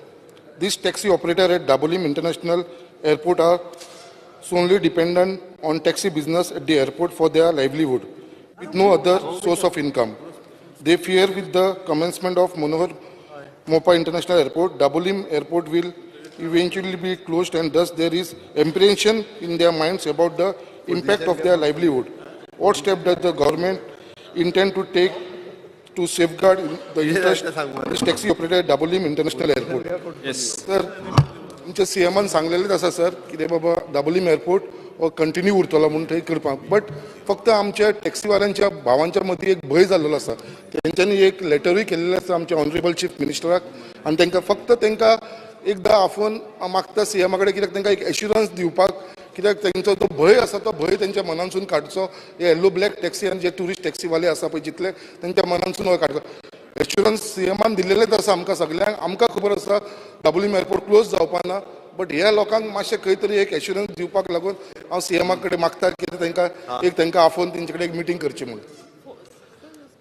This taxi operator at Dabolim International Airport are solely dependent on taxi business at the airport for their livelihood, with no other source of income. They fear with the commencement of Manohar Mopa International Airport, Dabolim Airport will eventually be closed, and thus there is apprehension in their minds about the impact of their livelihood. What step does the government intend to take to safeguard the interest of this taxi operator at Dabolim International Airport? Yes. Sir, आमच्या सीएमान सांगलेलेच आसा सर कितें बाबा दाबोलीम एअरपोर्ट हो कंटिन्यू उरतलो म्हणून थंय करपाक. बट फक्त आमच्या टॅक्सीवाल्यांच्या भावांच्या मदीं एक भंय जाल्लो आसा. तेंच्यांनी एक लेटरूय केल्लें आसा आमच्या ऑनरेबल चीफ मिनिस्टराक, आनी तांकां एकदां आफोवन मागता सीएमा कडेन कित्याक तांकां एक एश्युरन्स दिवपाक, कित्याक तेंचो जो भंय आसा तो भंय तेंच्या मनांसून काडचो. हे येल्लो ब्लॅक टॅक्सी आनी जे टुरिस्ट टॅक्सीवाले आसा पळय जितले तेंच्या मनांसून हो काडचो. एश्युरन्स सीएमान दिल्लेलेच आसा आमकां सगल्यांक. आमकां खबर आसा दाबोलीम एअरपोर्ट क्लोज जावपाक ना, बट ह्या लोकांक मातशें खंय तरी एक एश्युरन्स दिवपाक लागून हांव सीएमा कडेन मागता की तांकां आफोवन तेंचे कडेन एक मिटींग करची म्हणून.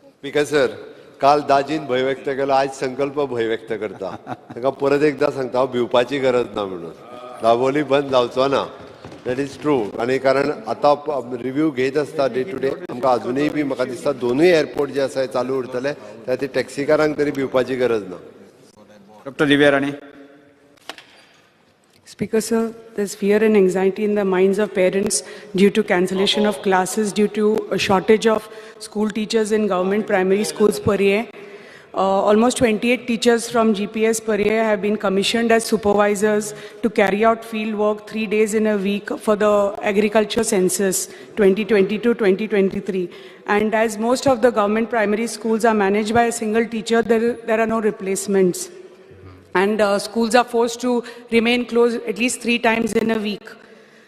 स्पीकर सर, काल दाजीन भंय व्यक्त केलो, आज संकल्प भंय व्यक्त करता. ताका परत एकदां सांगता हांव भिवपाची गरज ना म्हणून. दाबोली बंद जावचो ना, दॅट इज ट्रू. आनी कारण आतां रिव्यू घेत आसता डे टू डे. आमकां अजुनूय बी म्हाका दिसता दोनूय एअरपोर्ट जे आसा चालू उरतले, त्या खातीर टॅक्सीकारांक तरी भिवपाची गरज ना. Doctor Divya Rane. Speaker sir, there's fear and anxiety in the minds of parents due to cancellation of classes, due to a shortage of school teachers in government primary schools Pariye. Almost 28 teachers from GPS Pariye have been commissioned as supervisors to carry out field work 3 days in a week for the agriculture census 2022-2023. And as most of the government primary schools are managed by a single teacher, there are no replacements. And schools are forced to remain closed at least 3 times in a week.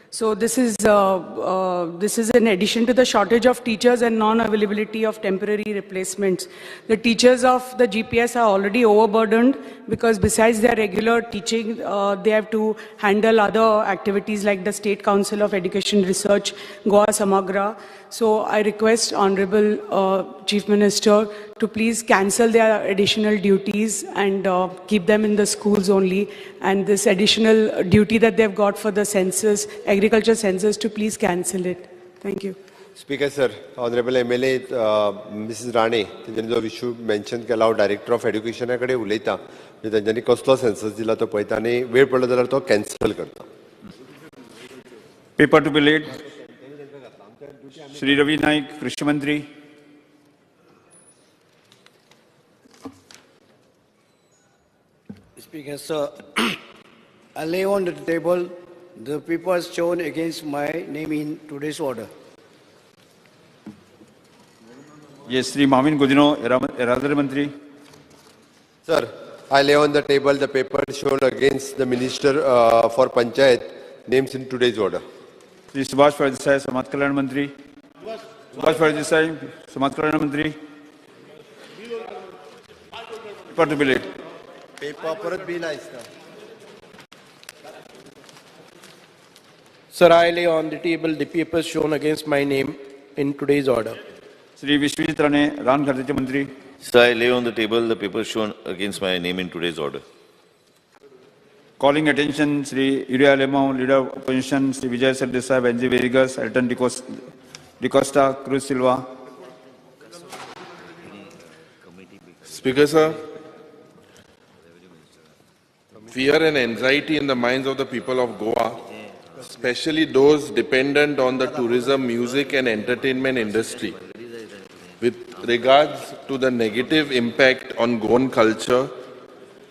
So this is in addition to the shortage of teachers and non-availability of temporary replacements. The teachers of the GPS are already overburdened because besides their regular teaching, they have to handle other activities like the State Council of Education Research, Goa Samagra. So I request Honorable Chief Minister to please cancel their additional duties and keep them in the schools only. And this additional duty that they've got for the census, agriculture census, to please cancel it. Thank you. Speaker sir, Honorable MLA Mrs. Rane, तेंच्यांनी जो इश्यू मेन्शन केला हांव डायरेक्टर ऑफ एड्युकेशना कडेन उलयतां. तेंच्यांनी कसलो सेन्सस दिला तो पळयता आनी वेळ पडलो जाल्यार तो कॅन्सल करता. Paper to be laid. Shri Ravi Naik, कृषि मंत्री. Speaker sir, I lay on the table the papers shown against my name in today's order. Yes, Sri Mamin Godino, Radar Mantri. Sir, I lay on the table the papers shown against the Minister for Panchayat names in today's order. Sri Subhash Desai, Samaj Kalyan Mantri. Subhash Desai, Samaj Kalyan Mantri. Paper to be laid. Paper परत bill आयस्ता. Sir, I lay on the table the papers shown against my name in today's order. Sri Vishwajit Rane, Ran Khartache Mantri. Sir, I lay on the table the papers shown against my name in today's order. Calling attention, Sri Uriah Lemau, Leader of Opposition, Sri Vijay Sardesai, Benji Verigas, Elton DeCosta, Cruz Silva. Speaker sir, fear and anxiety in the minds of the people of Goa, especially those dependent on the tourism, music and entertainment industry, with regards to the negative impact on Goan culture,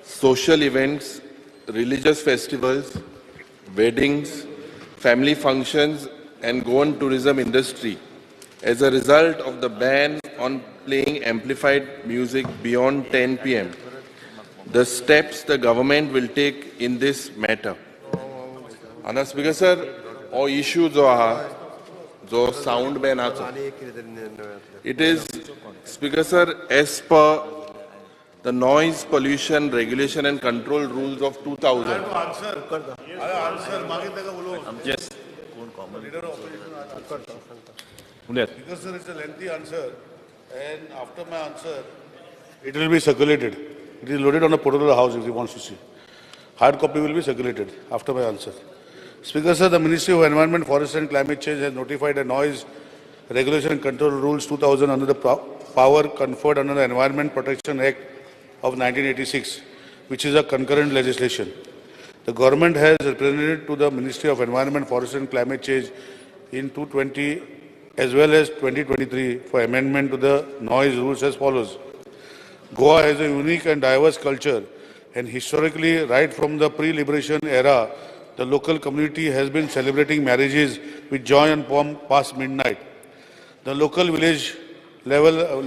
social events, religious festivals, weddings, family functions, and Goan tourism industry as a result of the ban on playing amplified music beyond 10 p.m. The steps the government will take in this matter. And Speaker Sir, all issues are sound ban. It is, Speaker Sir, as per the Noise Pollution Regulation and Control Rules of 2000. Yes. Because sir, it's a lengthy answer, and after my answer, it will be circulated. It is loaded on a portal of the House if he wants to see. Hard copy will be circulated after my answer. Speaker sir, the Ministry of Environment, Forest and Climate Change has notified a Noise Regulation and Control Rules 2000 under the power conferred under the Environment Protection Act of 1986, which is a concurrent legislation. The government has represented to the Ministry of Environment, Forest and Climate Change in 2020 as well as 2023 for amendment to the noise rules as follows. Goa has a unique and diverse culture, and historically, right from the pre-liberation era, the local community has been celebrating marriages with joy and pomp past midnight. The local village level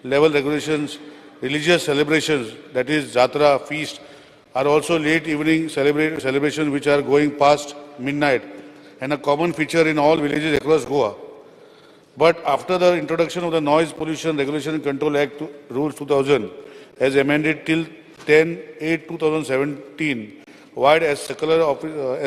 regulations, religious celebrations, that is Jatra, feast, are also late evening celebrations which are going past midnight, and a common feature in all villages across Goa. But after the introduction of the Noise Pollution Regulation and Control Act Rules 2000, as amended till 10/8/2017, wide as circular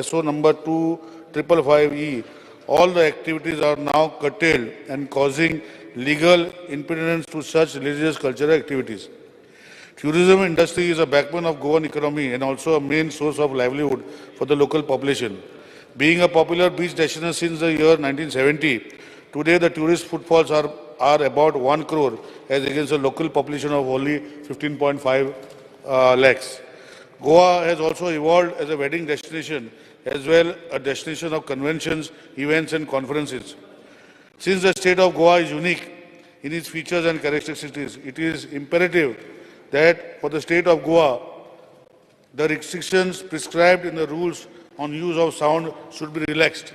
SO number 2555E, all the activities are now curtailed and causing legal impediments to such religious cultural activities. Tourism industry is a backbone of Goan economy and also a main source of livelihood for the local population. Being a popular beach destination since the year 1970, today the tourist footfalls are about 1 crore as against a local population of only 15.5 lakhs. Goa has also evolved as a wedding destination as well a destination of conventions, events and conferences. Since the state of Goa is unique in its features and characteristics, it is imperative that for the state of Goa, the restrictions prescribed in the rules on use of sound should be relaxed.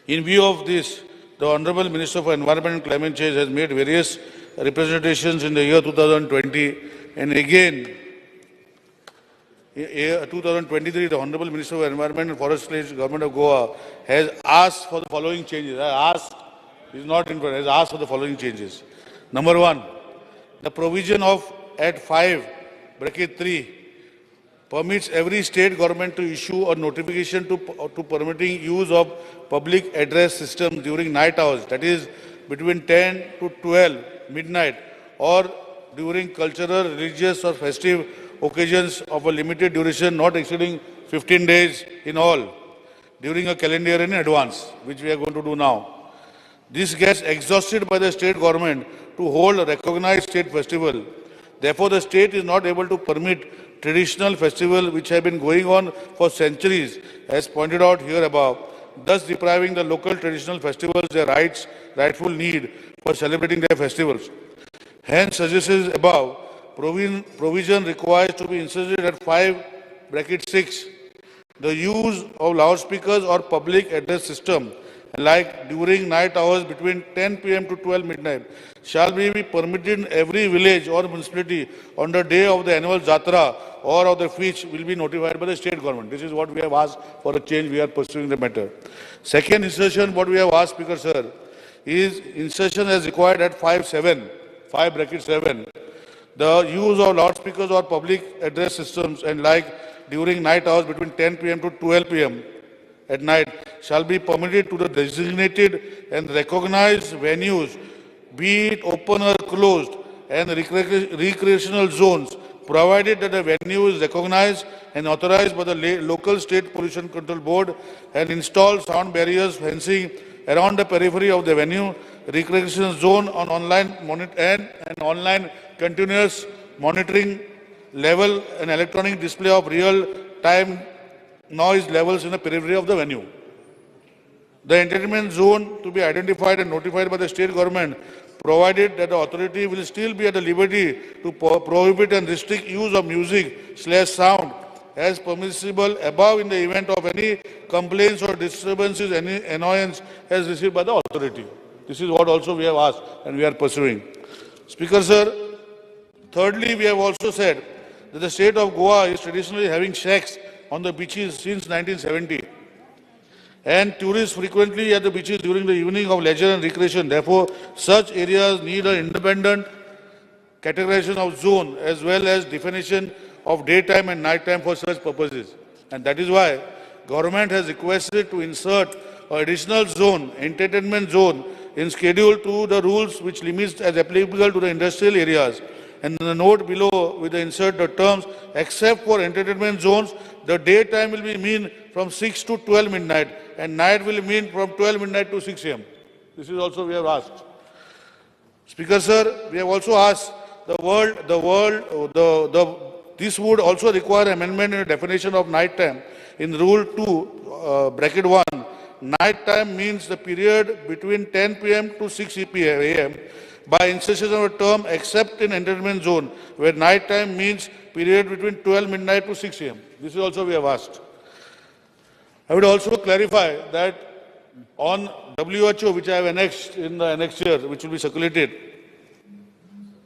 In view of this, the Honorable Minister for Environment and Climate Change has made various representations in the year 2020 and again in 2023, the Honorable Minister of Environment and Forest Government of Goa has asked for the following changes. Has asked for the following changes. Number one, the provision of at 5(3) permits every state government to issue a notification to permitting use of public address system during night hours, that is between 10 to 12 midnight, or during cultural, religious or festive occasions of a limited duration not exceeding 15 days in all, during a calendar year in advance, which we are going to do now. This gets exhausted by the state government to hold a recognized state festival. Therefore, the state is not able to permit traditional festivals which have been going on for centuries, as pointed out here above, thus depriving the local traditional festivals their rightful need for celebrating their festivals. Hence, suggested above, provision requires to be inserted at 5(6). The use of loudspeakers or public address system, like during night hours between 10 p.m. to 12 midnight, shall be permitted in every village or municipality on the day of the annual Jatra or of the feast will be notified by the state government. This is what we have asked for a change. We are pursuing the matter. Second insertion, what we have asked, Speaker Sir, is insertion as required at 5(7). The use of loudspeakers or public address systems and like during night hours between 10 p.m. to 12 p.m. at night shall be permitted to the designated and recognized venues, be it open or closed, and recreational zones, provided that the venue is recognized and authorized by the local state pollution control board and install sound barriers fencing around the periphery of the venue, recreational zone on online online continuous monitoring level and electronic display of real-time noise levels in the periphery of the venue. The entertainment zone to be identified and notified by the state government, provided that the authority will still be at the liberty to prohibit and restrict use of music/sound as permissible above in the event of any complaints or disturbances, any annoyance as received by the authority. This is what also we have asked and we are pursuing. Speaker sir, thirdly, we have also said that the state of Goa is traditionally having shacks on the beaches since 1970. And tourists frequently at the beaches during the evening of leisure and recreation. Therefore, such areas need an independent categorization of zone as well as definition of daytime and nighttime for such purposes. And that is why government has requested to insert an additional zone, entertainment zone, in schedule to the rules which limits as applicable to the industrial areas. And in the note below, with the insert the terms, except for entertainment zones, the daytime will be mean from 6 to 12 midnight, and night will mean from 12 midnight to 6 am. This is also we have asked. Speaker sir, we have also asked this would also require amendment in the definition of nighttime. In Rule 2, bracket 1, nighttime means the period between 10 p.m. to 6 a.m. by insertion of a term except in entertainment zone, where nighttime means period between 12 midnight to 6 am. This is also we have asked. I would also clarify that on WHO, which I have annexed in the annexure, which will be circulated,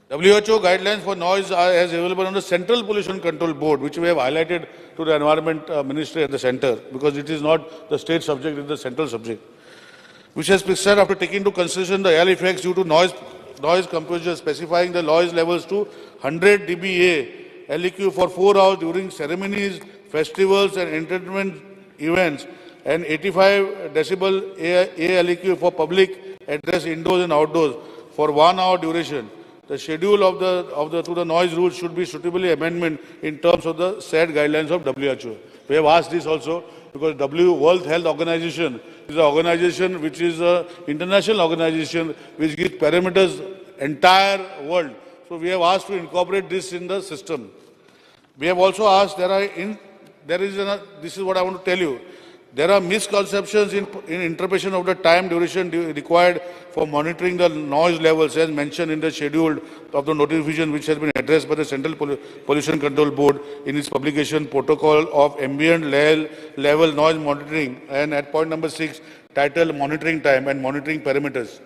WHO guidelines for noise are as available on the Central Pollution Control Board, which we have highlighted to the Environment Ministry at the center, because it is not the state subject, it is the central subject, which has prescribed after taking into consideration the ill effects due to noise composure, specifying the noise levels to 100 dBA LEQ for 4 hours during ceremonies, festivals and entertainment events, and 85 decibel ALEQ for public address indoors and outdoors for 1 hour duration. The schedule of the noise rules should be suitably amendment in terms of the said guidelines of WHO. We have asked this also because World Health Organization is an organization which is an international organization which gives parameters entire world. So we have asked to incorporate this in the system. We have also asked, this is what I want to tell you. There are misconceptions in interpretation of the time duration required for monitoring the noise levels as mentioned in the schedule of the notification which has been addressed by the Central Pollution Control Board in its publication Protocol of Ambient Level Noise Monitoring, and at point number 6 titled Monitoring Time and Monitoring Parameters.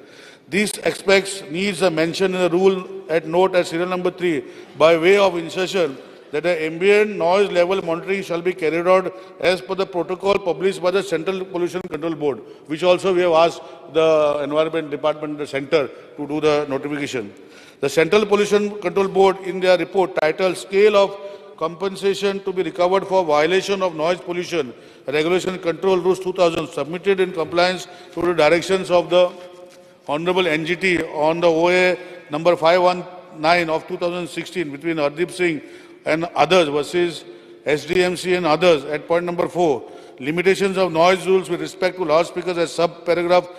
These aspects needs a mention in the rule at note at serial number 3 by way of insertion that the ambient noise level monitoring shall be carried out as per the protocol published by the Central Pollution Control Board, which also we have asked the Environment Department, the Center, to do the notification. The Central Pollution Control Board, in their report titled Scale of Compensation to be Recovered for Violation of Noise Pollution Regulation Control Rules 2000, submitted in compliance to the directions of the Honorable NGT on the OA number 519 of 2016 between Hardeep Singh and others versus SDMC and others at point number 4, limitations of noise rules with respect to loudspeakers as sub-paragraph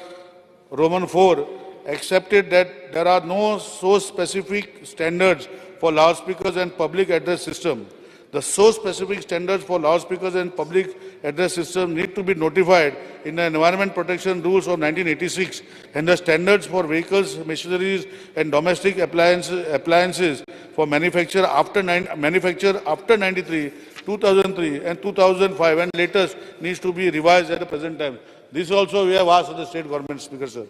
Roman 4, accepted that there are no source-specific standards for loudspeakers and public address system. The source-specific standards for loudspeakers and public address system need to be notified in the Environment Protection Rules of 1986, and the standards for vehicles, machineries and domestic appliances for manufacture after 93, 2003 and 2005 and latest needs to be revised at the present time. This also we have asked the state government, Speaker sir.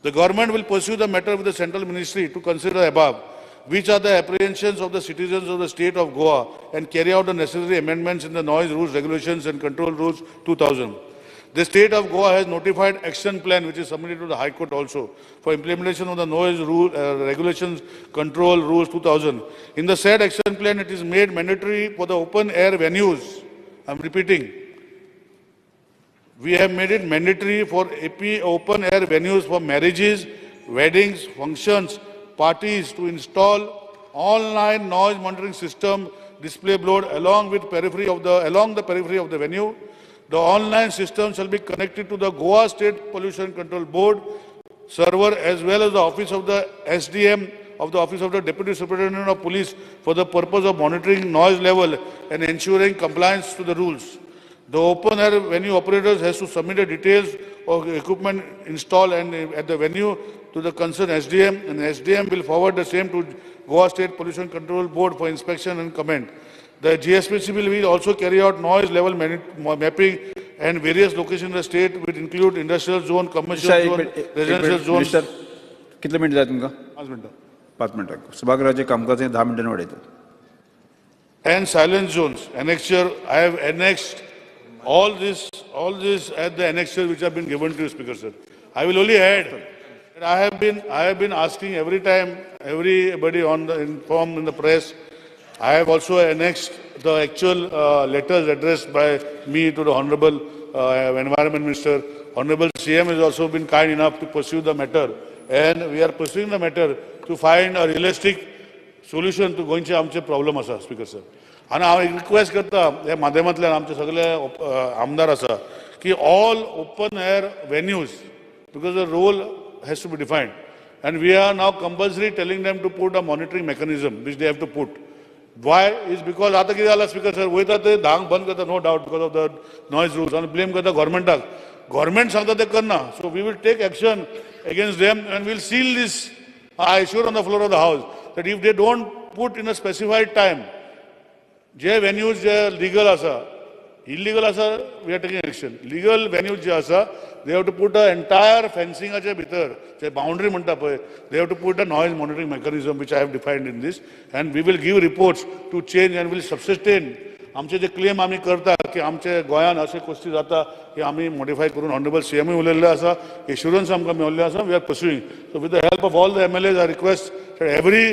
The government will pursue the matter with the central ministry to consider above, which are the apprehensions of the citizens of the state of Goa, and carry out the necessary amendments in the noise rules, regulations and control rules 2000. The state of Goa has notified action plan which is submitted to the High Court also for implementation of the noise rule, regulations control rules 2000. In the said action plan, it is made mandatory for the open air venues. I'm repeating. We have made it mandatory for AP open air venues for marriages, weddings, functions, parties to install online noise monitoring system display board along the periphery of the venue. The online system shall be connected to the Goa State Pollution Control Board server as well as the office of the SDM of the Office of the Deputy Superintendent of Police for the purpose of monitoring noise level and ensuring compliance to the rules. The open air venue operators has to submit the details of equipment installed and at the venue to the concerned SDM, and SDM will forward the same to Goa State Pollution Control Board for inspection and comment. The GSPC will also carry out noise level mapping and various locations in the state, which include industrial zone, commercial zone, residential zones. कितले मिनिट जाय तुमकां? 5 मिनिटं. 5 मिनिटां. सभागृहाचे कामकाज 10 मिनिटांनी वाडयतात. And silent zones. Annexure, I have annexed all this at the annexure which have been given to you, Speaker sir. I will only add that I have been asking every time, everybody on the informed in the press. I have also annexed the actual letters addressed by me to the Honorable Environment Minister. Honorable CM has also been kind enough to pursue the matter, and we are pursuing the matter to find a realistic solution to गोंयचे आमचे प्रॉब्लेम आसा, स्पीकर सर. आनी हांव एक रिक्वेस्ट करता ह्या माध्यमांतल्यान आमचे सगळे आमदार आसा की all open air venues, because the role has to be defined, and we are now compulsory telling them to put a monitoring mechanism which they have to put. Why is because आता कितें जालां स्पीकर सर, वयता ते धांक बंद करता, no doubt, because of the noise rules, आनी ब्लेम करता गव्हर्मेंटाक. गव्हर्मेंट सांगता ते करना, so we will take action against them and we'll seal this. I assure on the floor of the house that if they don't put in a specified time, जे venues जे legal asa, illegal asa, we are taking action. Legal venues जे asa, they have to put an entire fencing ache bhitar, जे boundary म्हणटा पळय, they have to put a noise monitoring mechanism which I have defined in this, and we will give reports to change and will sustain. आमचे जे क्लेम आमी करता की आमचे गोंयान अशे गोष्टी जाता की आमी मॉडिफाय करून ऑनरेबल सीएम उलयल्ले आसा, एश्युरन्स आमकां मेळिल्ले आसा, we are pursuing. So with the help of all the MLAs, I request that every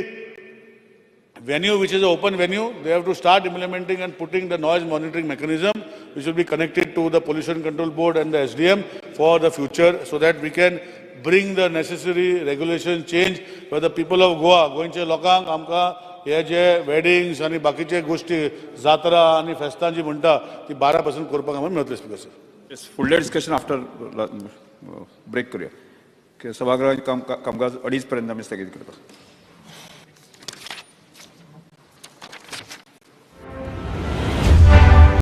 venue which is an open venue, they have to start implementing and putting the noise monitoring mechanism which will be connected to the Pollution Control Board and the SDM for the future, so that we can bring the necessary regulation change for the people of Goa. गोंयचे लोकांक आमकां हे जे वेडिंग्स आनी बाकीचे गोष्टी जात्रा आनी फेस्तां जी म्हणटा ती 12% करपाक आमकां मेळटले, स्पीकर सर. फुडलें डिस्कशन आफ्टर ब्रेक करूया. सभागृहाचें कामकाज 2:30 पर्यंत आमी स्थगीत करता.